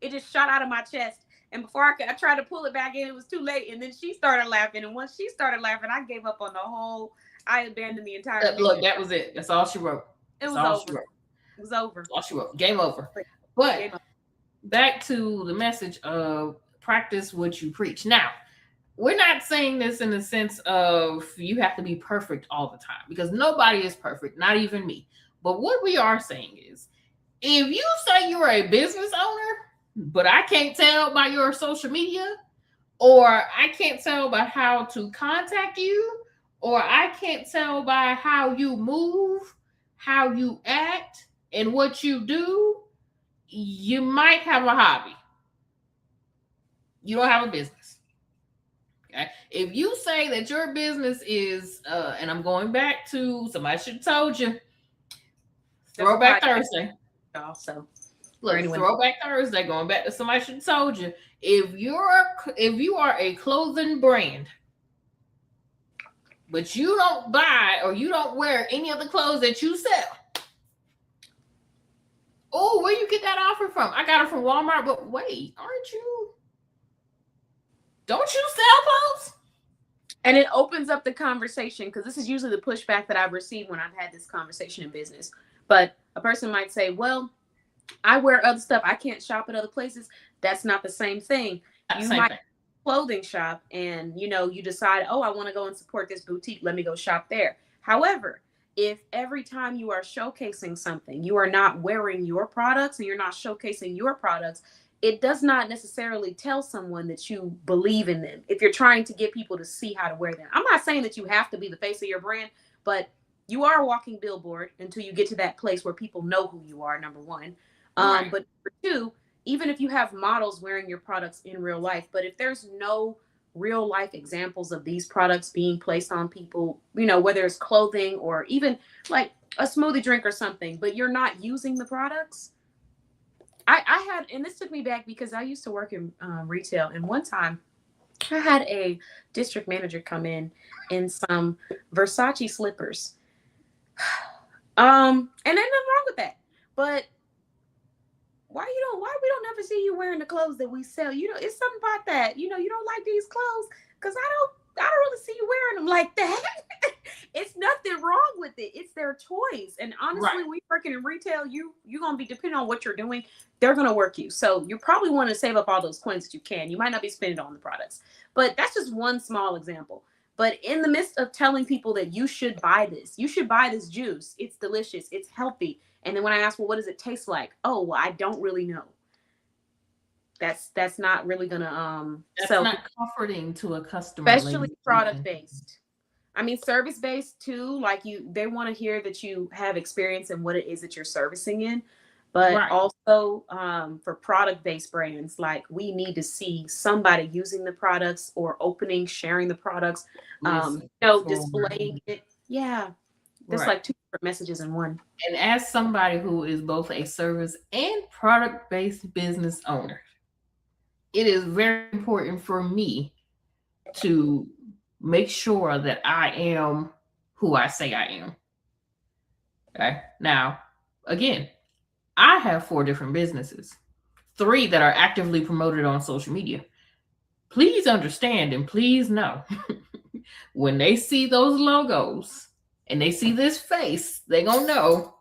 It just shot out of my chest. And before I tried to pull it back in, it was too late. And then she started laughing. And once she started laughing, I gave up on the whole. I abandoned the entire Look, mission. that was it. That's all she wrote. It That's was all she over. wrote. It was over. That's all she wrote. Game over. Like, But game over. back to the message of practice what you preach. Now, we're not saying this in the sense of you have to be perfect all the time because nobody is perfect, not even me. But what we are saying is if you say you're a business owner, but I can't tell by your social media, or I can't tell by how to contact you, or I can't tell by how you move, how you act, and what you do, you might have a hobby. You don't have a business. Okay. If you say that your business is, and I'm going back to somebody should have told you, That's a Throwback podcast, Thursday. y'all. So for Look, anyone, Throwback Thursday. Going back to somebody should have told you. If you are a clothing brand, but you don't buy or you don't wear any of the clothes that you sell. Oh, where you get that offer from? I got it from Walmart. But wait, aren't you? Don't you sell clothes? and it opens up the conversation, because this is usually the pushback that I've received when I've had this conversation in business. But a person might say, "Well, I wear other stuff. I can't shop at other places." That's not the same thing. Not the You same might thing. clothing shop and you decide, "Oh, I want to go and support this boutique, let me go shop there." However, if every time you are showcasing something you are not wearing your products and you're not showcasing your products, it does not necessarily tell someone that you believe in them. If you're trying to get people to see how to wear them, I'm not saying that you have to be the face of your brand, but you are a walking billboard until you get to that place where people know who you are, number one. Right. But number two, even if you have models wearing your products in real life, but if there's no real life examples of these products being placed on people, whether it's clothing or even like a smoothie drink or something, but you're not using the products. I had, and this took me back because I used to work in retail, and one time I had a district manager come in some Versace slippers. And there's nothing wrong with that, but why we don't ever see you wearing the clothes that we sell? It's something about that. You don't like these clothes because I don't really see you wearing them like that. It's nothing wrong with it. It's their choice. And Right. honestly, when you're working in retail, you're gonna be depending on what you're doing, they're gonna work you. So you probably want to save up all those coins that you can. You might not be spending on the products. But that's just one small example. But in the midst of telling people that you should buy this juice. It's delicious, it's healthy. And then when I ask, well, what does it taste like? Oh, well, I don't really know. That's not really gonna That's sell, not comforting to a customer, especially ladies and product gentlemen. based. I mean, service based too. Like they want to hear that you have experience in what it is that you're servicing in. But Right. also for product based brands, like we need to see somebody using the products or opening, sharing the products, Listen. That's what displaying it. Yeah, there's right. like two different messages in one. And as somebody who is both a service and product based business owner, it is very important for me to make sure that I am who I say I am. Okay. Now, again, I have 4 different businesses, 3 that are actively promoted on social media. Please understand and please know when they see those logos and they see this face, they gonna know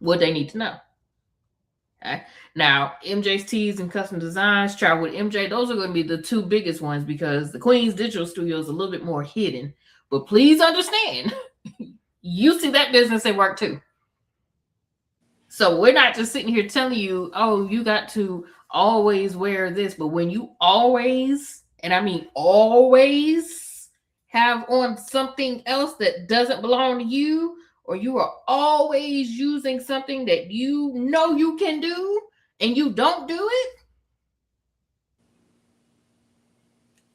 what they need to know. Okay. Now, MJ's Tees and Custom Designs, Travel with MJ, those are going to be the 2 biggest ones because the Queen's Digital Studio is a little bit more hidden. But please understand, you see that business at work too. So we're not just sitting here telling you, oh, you got to always wear this. But when you always, and I mean always, have on something else that doesn't belong to you, or you are always using something that you know you can do and you don't do it,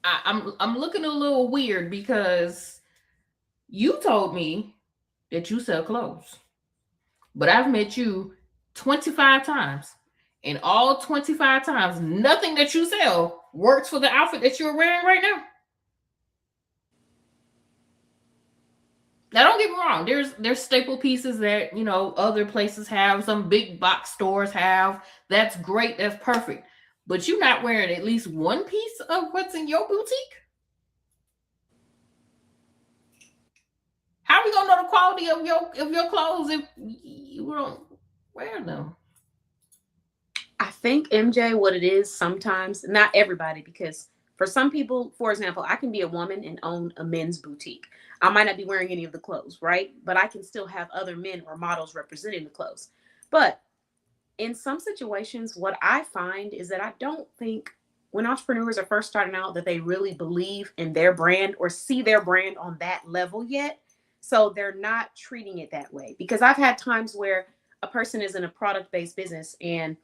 I'm looking a little weird because you told me that you sell clothes, but I've met you 25 times And all 25 times, nothing that you sell works for the outfit that you're wearing right now. Now, don't get me wrong. There's staple pieces that other places have. Some big box stores have. That's great. That's perfect. But you're not wearing at least one piece of what's in your boutique. How are we gonna know the quality of your clothes if you don't wear them? I think, MJ, what it is sometimes, not everybody, because for some people, for example, I can be a woman and own a men's boutique. I might not be wearing any of the clothes, right? But I can still have other men or models representing the clothes. But in some situations, what I find is that I don't think when entrepreneurs are first starting out that they really believe in their brand or see their brand on that level yet. So they're not treating it that way. Because I've had times where a person is in a product based business and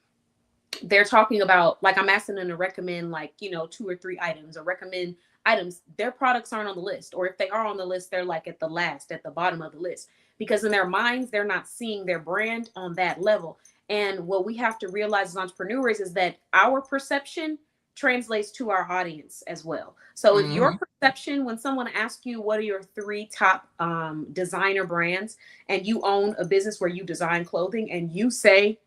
they're talking about, like, I'm asking them to recommend, like, two or three items, or recommend items. Their products aren't on the list, or if they are on the list, they're like at the last, at the bottom of the list, because in their minds they're not seeing their brand on that level. And what we have to realize as entrepreneurs is that our perception translates to our audience as well. So if your Mm-hmm. perception, when someone asks you what are your three top designer brands, and you own a business where you design clothing, and you say,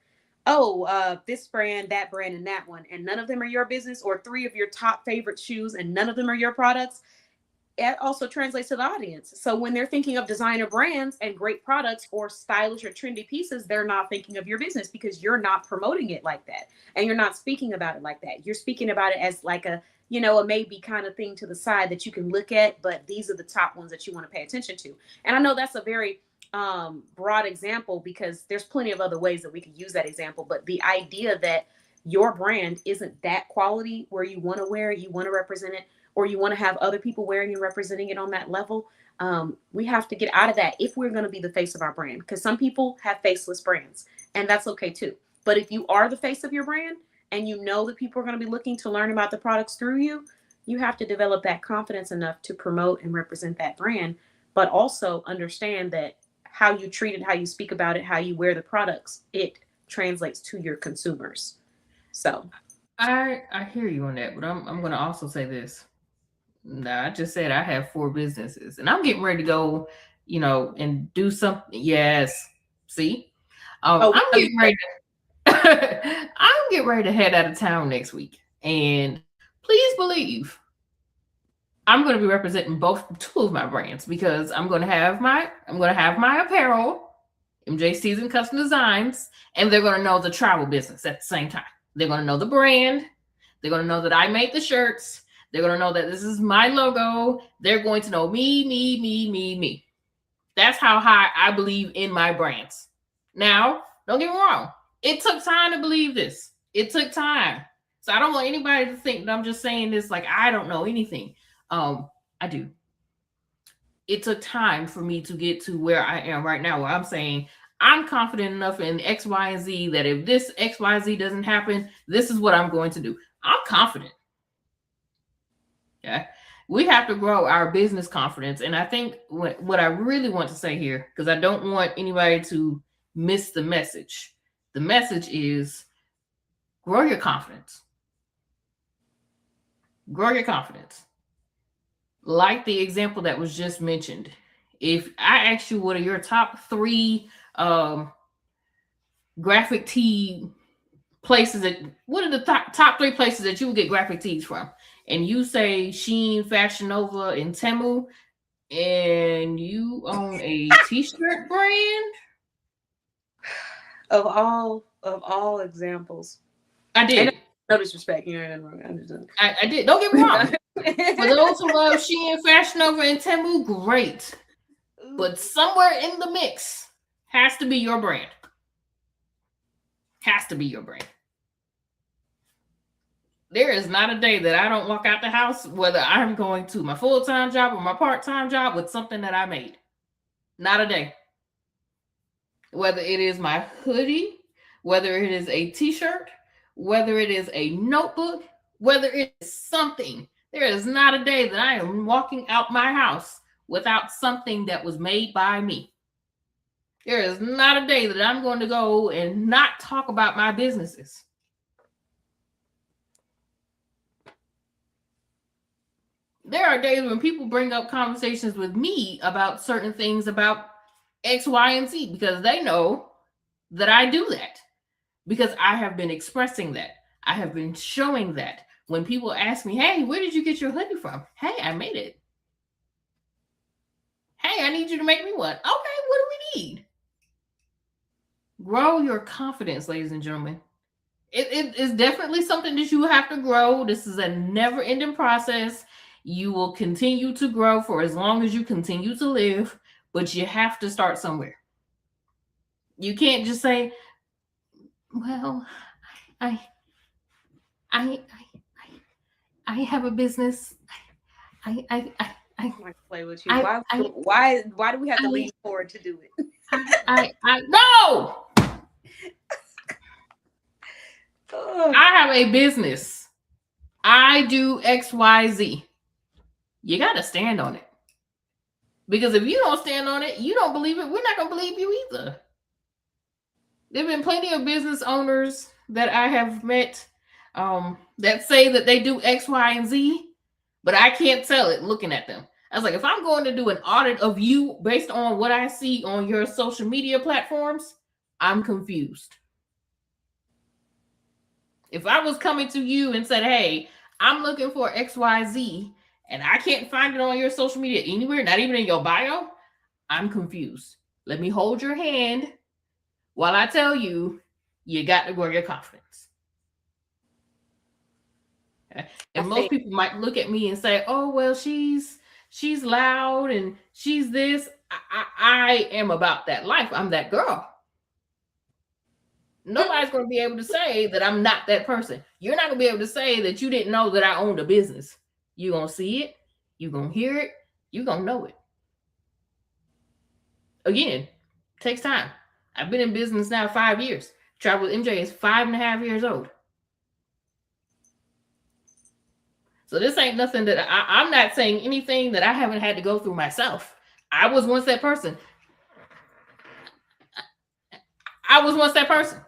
oh, this brand, that brand, and that one, and none of them are your business, or three of your top favorite shoes and none of them are your products, it also translates to the audience. So when they're thinking of designer brands and great products or stylish or trendy pieces, they're not thinking of your business because you're not promoting it like that. And you're not speaking about it like that. You're speaking about it as like a maybe kind of thing to the side that you can look at, but these are the top ones that you want to pay attention to. And I know that's a very broad example, because there's plenty of other ways that we could use that example. But the idea that your brand isn't that quality where you want to wear it, you want to represent it, or you want to have other people wearing and representing it on that level, we have to get out of that if we're going to be the face of our brand. Because some people have faceless brands, and that's okay too. But if you are the face of your brand and you know that people are going to be looking to learn about the products through you, you have to develop that confidence enough to promote and represent that brand, but also understand that how you treat it, how you speak about it, how you wear the products, it translates to your consumers. So I hear you on that, but I'm gonna also say this. Nah, I just said I have four businesses, and I'm getting ready to go, and do something. Yes, see, oh, I'm getting ready. I'm getting ready to head out of town next week, and please believe I'm going to be representing two of my brands, because I'm going to have my apparel, MJ Season Custom Designs, and they're going to know the travel business at the same time. They're going to know the brand. They're going to know that I made the shirts. They're going to know that this is my logo. They're going to know me, me, me, me, me. That's how high I believe in my brands. Now, don't get me wrong. It took time to believe this. It took time. So I don't want anybody to think that I'm just saying this like I don't know anything. I do. It took time for me to get to where I am right now, where I'm saying I'm confident enough in X, Y, and Z that if this X, Y, Z doesn't happen, this is what I'm going to do. I'm confident. Yeah. We have to grow our business confidence. And I think what I really want to say here, because I don't want anybody to miss the message. The message is grow your confidence. Grow your confidence. Like the example that was just mentioned. If I ask you what are your top three graphic tee places what are the top three places that you would get graphic tees from? And you say Shein, Fashion Nova, and Temu, and you own a t-shirt brand? of all examples, I and did. no disrespect, you know, I'm just I did. Don't get me wrong. For those who love Shein, Fashion Nova, and Temu, great. But somewhere in the mix has to be your brand. Has to be your brand. There is not a day that I don't walk out the house, whether I'm going to my full-time job or my part-time job, with something that I made. Not a day. Whether it is my hoodie, whether it is a t-shirt, whether it is a notebook, whether it is something. There is not a day that I am walking out my house without something that was made by me. There is not a day that I'm going to go and not talk about my businesses. there are days when people bring up conversations with me about certain things about X, Y, and Z because they know that I do that because I have been expressing that. I have been showing that. When people ask me, hey, where did you get your hoodie from? Hey, I made it. Hey, I need you to make me one. Okay, what do we need? Grow your confidence, ladies and gentlemen. It is definitely something that you have to grow. This is a never ending process. You will continue to grow for as long as you continue to live, but you have to start somewhere. You can't just say, well, I I I have a business. I I I I I play with you. I Why? I Why do we have to I lean forward to do it? no. Ugh. I have a business. I do XYZ. You got to stand on it. Because if you don't stand on it, you don't believe it, we're not going to believe you either. There have been plenty of business owners that I have met that say that they do X, Y, and Z, but I can't tell it looking at them. I was like, if I'm going to do an audit of you based on what I see on your social media platforms, I'm confused. If I was coming to you and said, hey, I'm looking for XYZ and I can't find it on your social media anywhere, not even in your bio, I'm confused. Let me hold your hand while I tell you, you got to grow your confidence. Okay? I And most think people might look at me and say, oh, well, she's loud and she's this. I am about that life. I'm that girl. Nobody's going to be able to say that I'm not that person. You're not going to be able to say that you didn't know that I owned a business. You're going to see it. You're going to hear it. You're going to know it. Again, it takes time. I've been in business now 5 years. Travel with MJ is 5.5 years old. So this ain't nothing that I'm not saying anything that I haven't had to go through myself. I was once that person. I was once that person.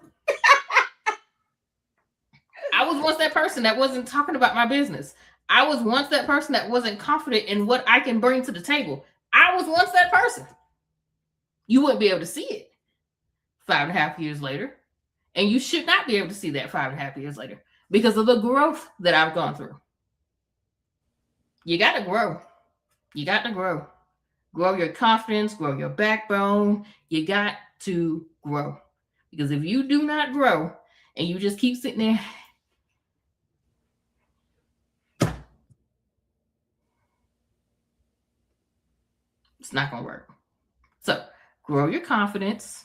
I was once that person that wasn't talking about my business. I was once that person that wasn't confident in what I can bring to the table. I was once that person. You wouldn't be able to see it 5.5 years later. And you should not be able to see that 5.5 years later because of the growth that I've gone through. You got to grow. You got to grow. Grow your confidence, grow your backbone. You got to grow. Because if you do not grow and you just keep sitting there, it's not going to work. So grow your confidence.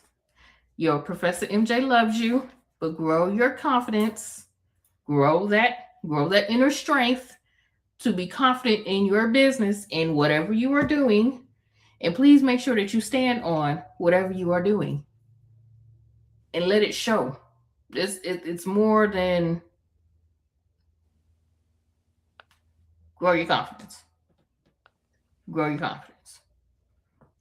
Your Professor MJ loves you, but grow your confidence. Grow that inner strength to be confident in your business and whatever you are doing. And please make sure that you stand on whatever you are doing and let it show. It's more than grow your confidence. Grow your confidence.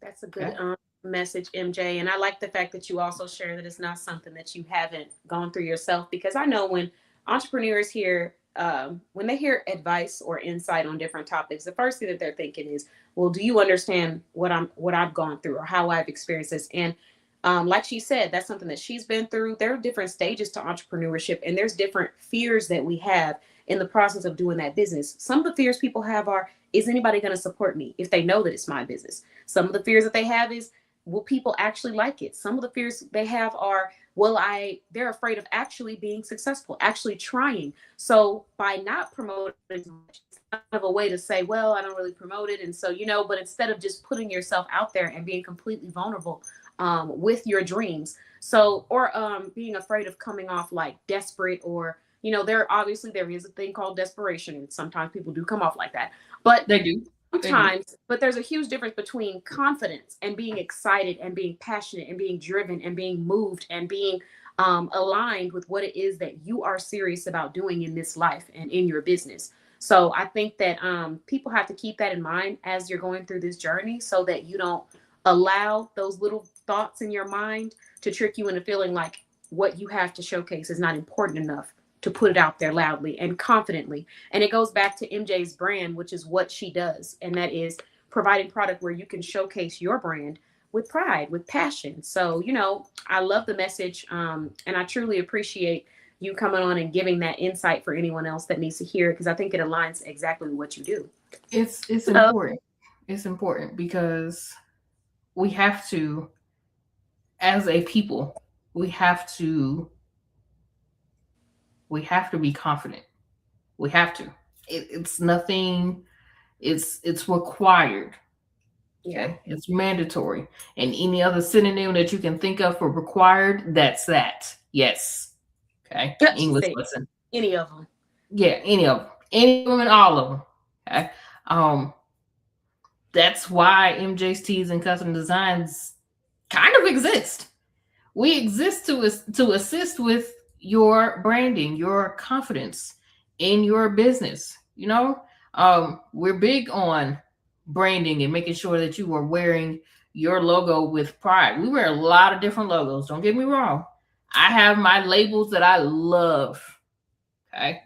that's a good Okay. message, MJ. And I like the fact that you also share that it's not something that you haven't gone through yourself. Because I know when entrepreneurs hear, when they hear advice or insight on different topics, the first thing that they're thinking is, well, do you understand what I've gone through or how I've experienced this? And like she said, that's something that she's been through. There are different stages to entrepreneurship, and there's different fears that we have in the process of doing that business. Some of the fears people have are, is anybody going to support me if they know that it's my business? Some of the fears that they have is, will people actually like it? Some of the fears they have are, they're afraid of actually being successful, actually trying. So by not promoting as much, it's kind of a way to say, well, I don't really promote it. And so, but instead of just putting yourself out there and being completely vulnerable with your dreams. So, or being afraid of coming off like desperate or, there is a thing called desperation. And sometimes people do come off like that. But They do. They do. sometimes, but there's a huge difference between confidence and being excited and being passionate and being driven and being moved and being aligned with what it is that you are serious about doing in this life and in your business. So I think that people have to keep that in mind as you're going through this journey so that you don't allow those little thoughts in your mind to trick you into feeling like what you have to showcase is not important enough to to put it out there loudly and confidently. And it goes back to MJ's brand, which is what she does. And that is providing product where you can showcase your brand with pride, with passion. So, I love the message. And I truly appreciate you coming on and giving that insight for anyone else that needs to hear it, because I think it aligns exactly with what you do. It's So, important. It's important because we have to, as a people, we have to we have to be confident. We have to. It's nothing. It's required. yeah. Okay, it's mandatory. And any other synonym that you can think of for required, that's that. Yes. Okay, She English said lesson. any of them. Yeah, any of them, and all of them. Okay, um, that's why MJ's Tees and Custom Designs kind of exist. We exist to assist with your branding, your confidence in your business. We're big on branding and making sure that you are wearing your logo with pride. We wear a lot of different logos. Don't get me wrong. I have my labels that I love. Okay.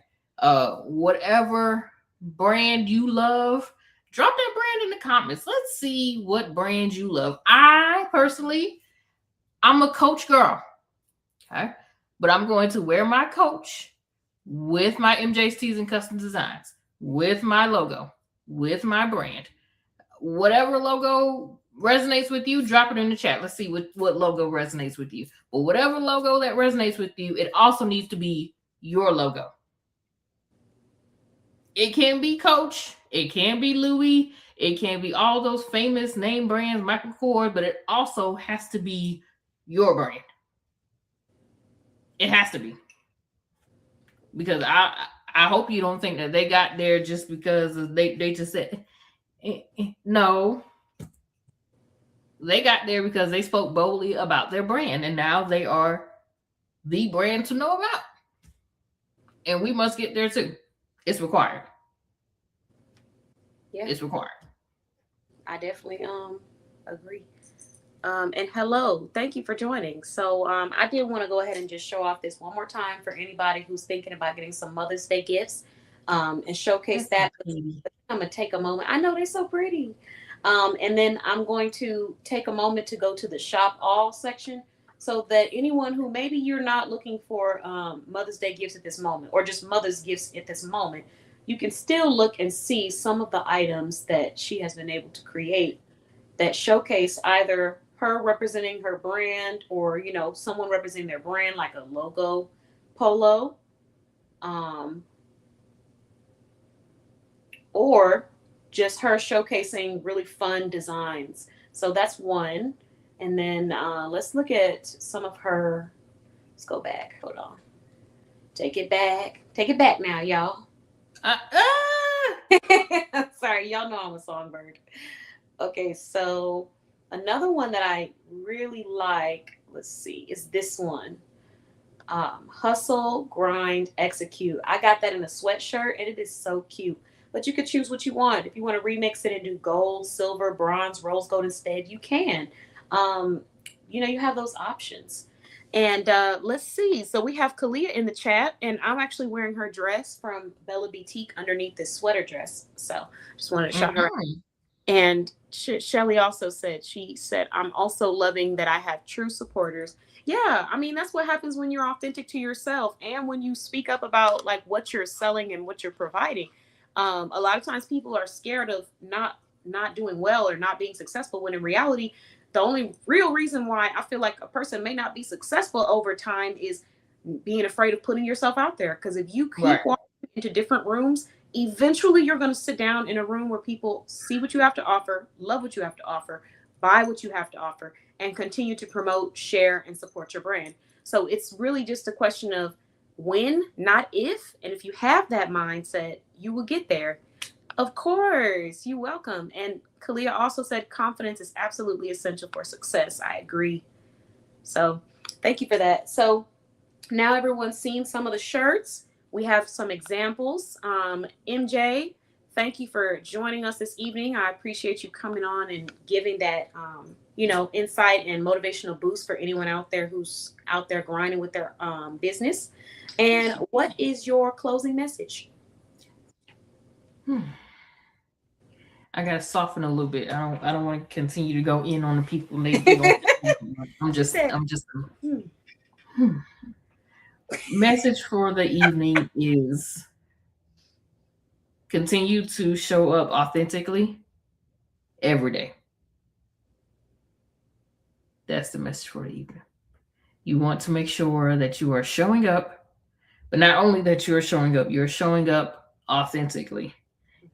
Whatever brand you love, drop that brand in the comments. Let's see what brand you love. I personally, I'm a Coach girl. Okay. But I'm going to wear my Coach with my MJ's Tees and Custom Designs, with my logo, with my brand. Whatever logo resonates with you, drop it in the chat. Let's see what logo resonates with you. But whatever logo that resonates with you, it also needs to be your logo. It can be Coach, it can be Louis, it can be all those famous name brands, Michael Kors, but it also has to be your brand. It has to be. Because I hope you don't think that they got there just because they just said no. They got there because they spoke boldly about their brand, and now they are the brand to know about. And we must get there too. It's required. Yeah, It's required. I definitely agree. And hello, thank you for joining. So I did want to go ahead and just show off this one more time for anybody who's thinking about getting some Mother's Day gifts, and showcase That's my that. baby. I'm gonna take a moment. I know they're so pretty. And then I'm going to take a moment to go to the shop all section, so that anyone who maybe you're not looking for Mother's Day gifts at this moment, or just Mother's gifts at this moment, you can still look and see some of the items that she has been able to create that showcase either her representing her brand, or someone representing their brand, like a logo polo, um, or just her showcasing really fun designs. So that's one. And then let's look at some of her. Let's go back. Hold on. Take it back. Take it back now, y'all. Uh, uh, Sorry, y'all know I'm a songbird. Okay, so another one that I really like, let's see, is this one. Hustle, grind, execute. I got that in a sweatshirt, and it is so cute. But you could choose what you want. If you want to remix it and do gold, silver, bronze, rose gold instead, you can. Um, you have those options. And let's see. So we have Kalia in the chat, and I'm actually wearing her dress from Bella Boutique underneath this sweater dress. So just wanted to shout her out. mhm. And Shelly also said, I'm also loving that I have true supporters. Yeah, I mean, that's what happens when you're authentic to yourself, and when you speak up about like what you're selling and what you're providing. A lot of times people are scared of not doing well or not being successful, when in reality, the only real reason why I feel like a person may not be successful over time is being afraid of putting yourself out there. Because if you Right. keep walking into different rooms, eventually you're going to sit down in a room where people see what you have to offer, love what you have to offer, buy what you have to offer, and continue to promote, share, and support your brand. So it's really just a question of when, not if. And if you have that mindset, you will get there. Of course, you're welcome. And Kalia also said confidence is absolutely essential for success. I agree. So thank you for that. So now everyone's seen some of the shirts. We have some examples. MJ, thank you for joining us this evening. I appreciate you coming on and giving that insight and motivational boost for anyone out there who's out there grinding with their business. And what is your closing message? Hmm. I gotta soften a little bit. I don't want to continue to go in on the people. They gonna. She said, I'm just. hmm. Hmm. Message for the evening is continue to show up authentically every day. That's the message for the evening. You want to make sure that you are showing up, but not only that you're showing up authentically.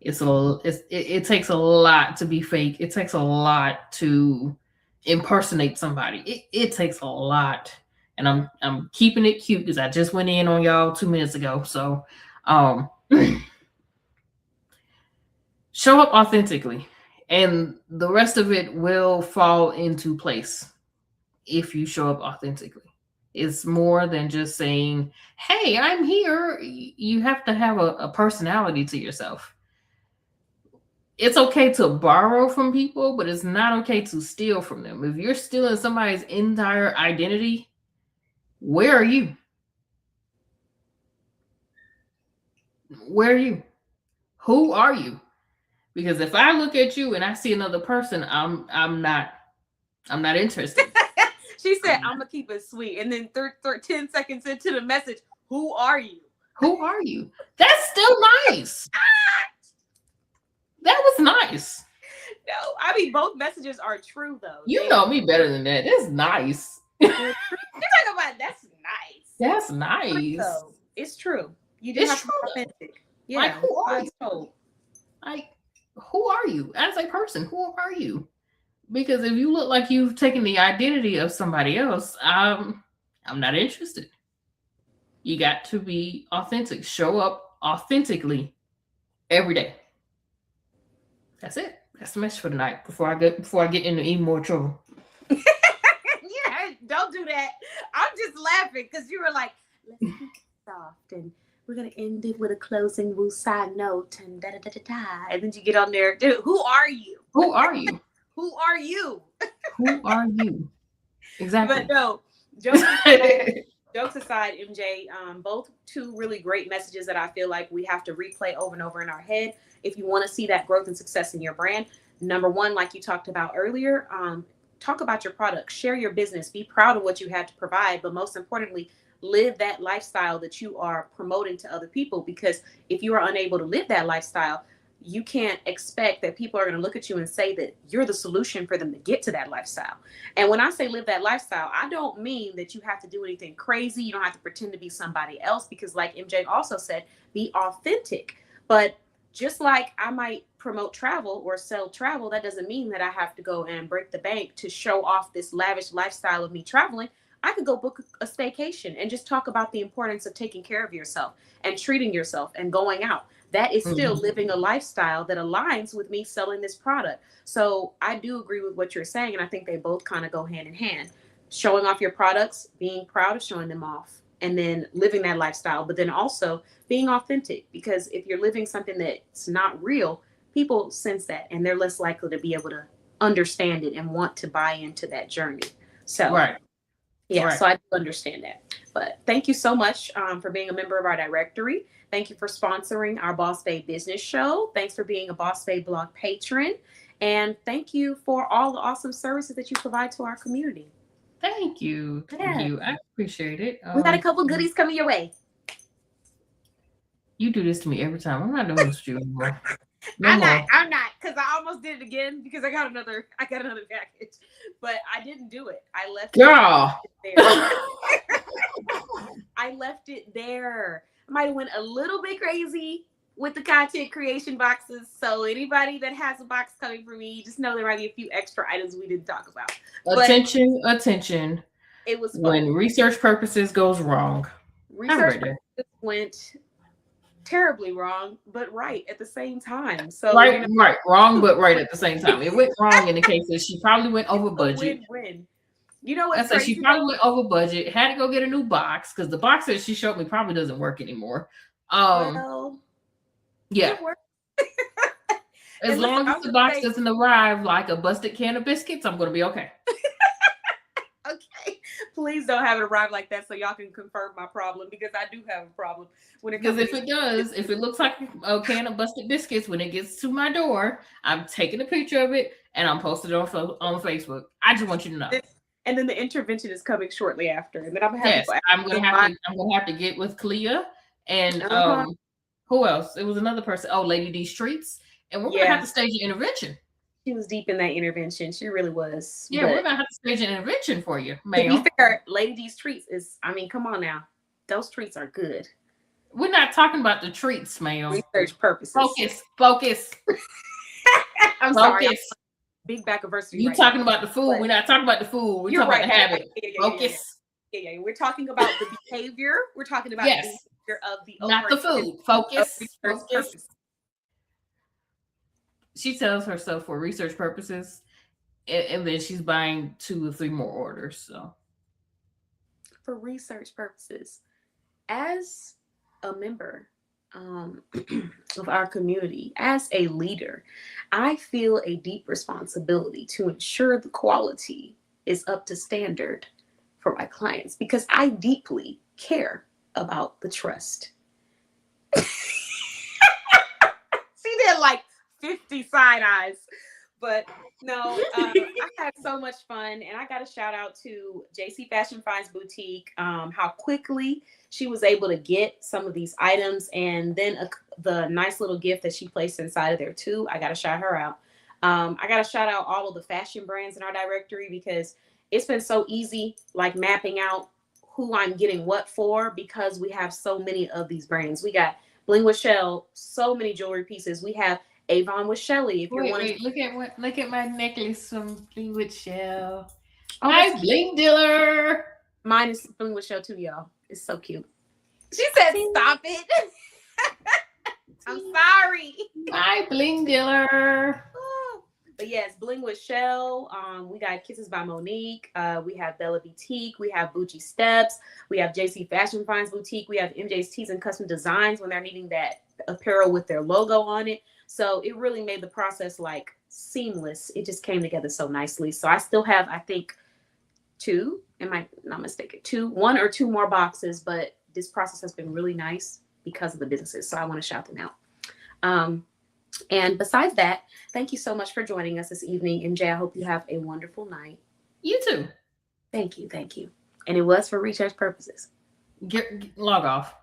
It takes a lot to be fake. It takes a lot to impersonate somebody. It takes a lot. And I'm keeping it cute because I just went in on y'all 2 minutes ago. So um show up authentically and the rest of it will fall into place if you show up authentically. It's more than just saying, hey, I'm here. You have to have a personality to yourself. It's okay to borrow from people, but it's not okay to steal from them. If you're stealing somebody's entire identity, where are you? Where are you? Who are you? Because if I look at you and I see another person, I'm not interested. She said, I'm I'm not. gonna keep it sweet. And then 10 seconds into the message, who are you? Who are you? That's still nice. That was nice. No, I mean both messages are true though. You know me better than that. That's nice. They're true. You're talking about that's nice. That's True, nice. though. It's true. You do It's have to true be though. authentic. Like, Yeah. who are I you? told. Like, who are you? As a person, who are you? Because if you look like you've taken the identity of somebody else, I'm not interested. You got to be authentic. Show up authentically every day. That's it. That's the message for tonight. Before I get into even more trouble. Yeah, don't do that. I'm just laughing because you were like, let's keep it soft and we're gonna end it with a closing woosah note and da da da da da. And then you get on there, dude. Who are you? Who are you? Who are you? Who are you? But Exactly. no, jokes aside, jokes aside, MJ, both two really great messages that I feel like we have to replay over and over in our head if you want to see that growth and success in your brand. Number one, like you talked about earlier, talk about your product, share your business, be proud of what you have to provide, but most importantly, live that lifestyle that you are promoting to other people. Because if you are unable to live that lifestyle, you can't expect that people are going to look at you and say that you're the solution for them to get to that lifestyle. And when I say live that lifestyle, I don't mean that you have to do anything crazy. You don't have to pretend to be somebody else because, like MJ also said, be authentic. But just like I might promote travel or sell travel, that doesn't mean that I have to go and break the bank to show off this lavish lifestyle of me traveling. I could go book a staycation and just talk about the importance of taking care of yourself and treating yourself and going out. That is still Mhm. living a lifestyle that aligns with me selling this product. So I do agree with what you're saying, and I think they both kind of go hand in hand. Showing off your products, being proud of showing them off, and then living that lifestyle, but then also being authentic. Because if you're living something that's not real, people sense that and they're less likely to be able to understand it and want to buy into that journey. So Right. yeah, Right. so I do understand that. But thank you so much for being a member of our directory. Thank you for sponsoring our Boss Babe Business Show. Thanks for being a Boss Babe blog patron. And thank you for all the awesome services that you provide to our community. Thank you. Thank Yeah, you. I appreciate it. we got a couple goodies coming your way. You do this to me every time. I'm not doing this with you anymore. No I'm not. more. I'm not because I almost did it again because I got another. I got another package, but I didn't do it. I left Girl. it there. I left it there. I might have went a little bit crazy with the content creation boxes. So anybody that has a box coming for me, just know there might be a few extra items we didn't talk about. But Attention, attention. it was fun. When research purposes goes wrong, I'm Research ready. went terribly wrong, but right at the same time. So Right, right, wrong, but right at the same time. It went wrong in the case that she probably went over a budget. win-win. You know I what's said she crazy probably though? went over budget. Had to go get a new box because the box that she showed me probably doesn't work anymore. Well, Yeah, it worked. As And listen, long I as was the gonna box say, doesn't arrive like a busted can of biscuits, I'm gonna be okay. okay, please don't have it arrive like that so y'all can confirm my problem because I do have a problem when it Because comes to if these. it does, if it looks like a can of busted biscuits when it gets to my door, I'm taking a picture of it and I'm posting it on Facebook. I just want you to know. And then the intervention is coming shortly after, and then I'm gonna have Yes, people I'm gonna asking have my. to. I'm gonna have to get with Clea and Uh-huh. who else? It was another person. Oh, Lady D Streets, and we're gonna have Yeah, to stage an intervention. she was deep in that intervention. She really was. Yeah, we're But gonna have to stage an intervention for you, to be ma'am. fair, Lady D's treats is. I mean, come on now, those treats are good. We're not talking about the treats, ma'am. Research purposes. Focus, focus, I'm sorry, I'm focus. big back adversity You right now. talking about the food? But We're not talking about the food. We're you're talking about right. the habit. Yeah. Focus. Yeah. We're talking about the behavior. We're talking about the Yes, behavior of the not the overextension food. of Focus, research focus. purpose. She tells herself for research purposes, and then she's buying 2 or 3 more orders. So For research purposes. As a member of our community, as a leader, I feel a deep responsibility to ensure the quality is up to standard for my clients because I deeply care about the trust. She did like 50 side eyes. But no, I had so much fun, and I got a shout out to JC Fashion Finds Boutique. How quickly she was able to get some of these items, and then the nice little gift that she placed inside of there too. I got to shout her out. I got to shout out all of the fashion brands in our directory because it's been so easy, like mapping out who I'm getting what for because we have so many of these brands. We got Bling with Shell, so many jewelry pieces. We have Avon with Shelly. If you're wait, wanting to, wait, look at my necklace from Bling with Shell. oh, that's Hi, cute. Bling Dealer. Mine is Bling with Shell too, y'all. It's so cute. She said, "Stop it." I'm sorry. Hi, Bling Dealer. But yes, Bling with Shell. We got Kisses by Monique. We have Bella Boutique. We have Bougie Steps. We have JC Fashion Finds Boutique. We have MJ's Tees and Custom Designs when they're needing that apparel with their logo on it. So it really made the process like seamless. It just came together so nicely. So I still have, I think, two. Am I not mistaken? 1 or 2 more boxes. But this process has been really nice because of the businesses. So I want to shout them out. And besides that, thank you so much for joining us this evening. MJ, I hope you have a wonderful night. You too. Thank you. Thank you. And it was for research purposes. Log off.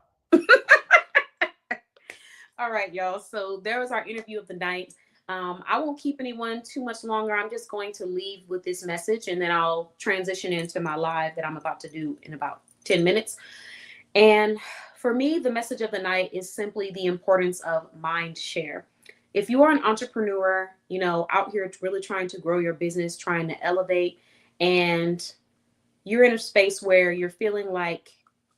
All right, y'all. So there was our interview of the night. I won't keep anyone too much longer. I'm just going to leave with this message and then I'll transition into my live that I'm about to do in about 10 minutes. And for me, the message of the night is simply the importance of mind share. If you are an entrepreneur, out here really trying to grow your business, trying to elevate, and you're in a space where you're feeling like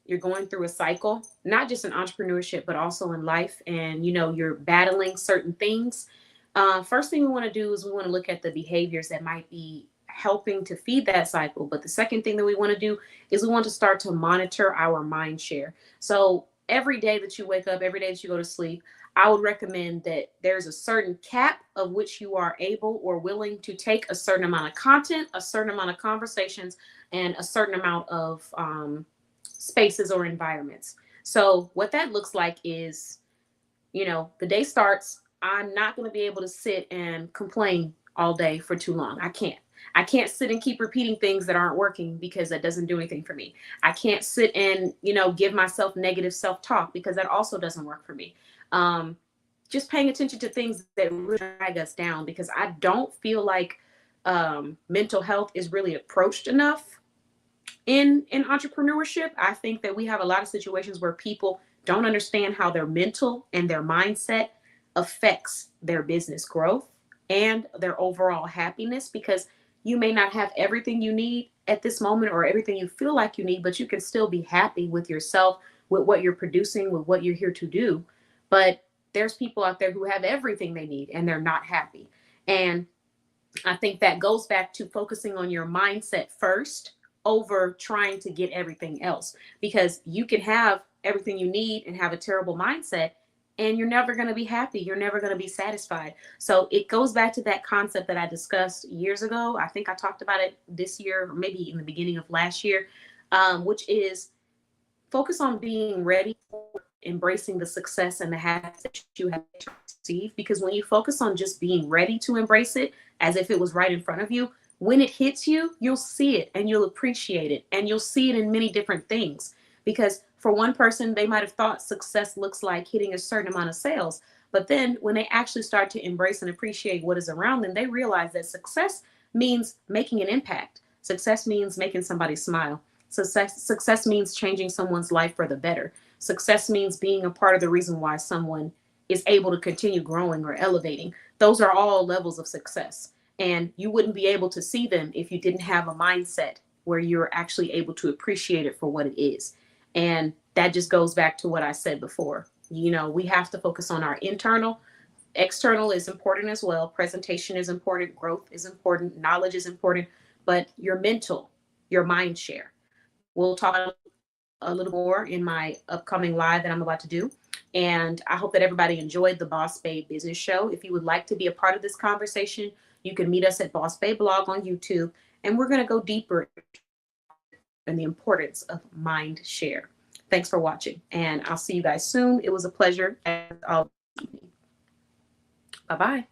you're going through a cycle, not just in entrepreneurship, but also in life, and you're battling certain things. First thing we want to do is we want to look at the behaviors that might be helping to feed that cycle. But the second thing that we want to do is we want to start to monitor our mind share. So every day that you wake up, every day that you go to sleep, I would recommend that there's a certain cap of which you are able or willing to take a certain amount of content, a certain amount of conversations, and a certain amount of spaces or environments. So what that looks like is, the day starts. I'm not going to be able to sit and complain all day for too long. I can't. I can't sit and keep repeating things that aren't working because that doesn't do anything for me. I can't sit and, give myself negative self-talk because that also doesn't work for me. Just paying attention to things that really drag us down because I don't feel like mental health is really approached enough in entrepreneurship. I think that we have a lot of situations where people don't understand how their mental and their mindset affects their business growth and their overall happiness because you may not have everything you need at this moment or everything you feel like you need, but you can still be happy with yourself, with what you're producing, with what you're here to do. But there's people out there who have everything they need and they're not happy. And I think that goes back to focusing on your mindset first over trying to get everything else because you can have everything you need and have a terrible mindset and you're never going to be happy. You're never going to be satisfied. So it goes back to that concept that I discussed years ago. I think I talked about it this year, or maybe in the beginning of last year, which is focus on being ready for embracing the success and the happiness that you have received. Because when you focus on just being ready to embrace it as if it was right in front of you, when it hits you, you'll see it and you'll appreciate it. And you'll see it in many different things. Because for one person, they might have thought success looks like hitting a certain amount of sales. But then when they actually start to embrace and appreciate what is around them, they realize that success means making an impact. Success means making somebody smile. Success means changing someone's life for the better. Success means being a part of the reason why someone is able to continue growing or elevating. Those are all levels of success. And you wouldn't be able to see them if you didn't have a mindset where you're actually able to appreciate it for what it is. And that just goes back to what I said before. You know, we have to focus on our internal. External is important as well. Presentation is important. Growth is important. Knowledge is important. But your mental, your mind share. We'll talk a little more in my upcoming live that I'm about to do. And I hope that everybody enjoyed the Boss Babe Business Show. If you would like to be a part of this conversation, you can meet us at Boss Babe Blog on YouTube. And we're going to go deeper in the importance of mind share. Thanks for watching. And I'll see you guys soon. It was a pleasure. Bye bye.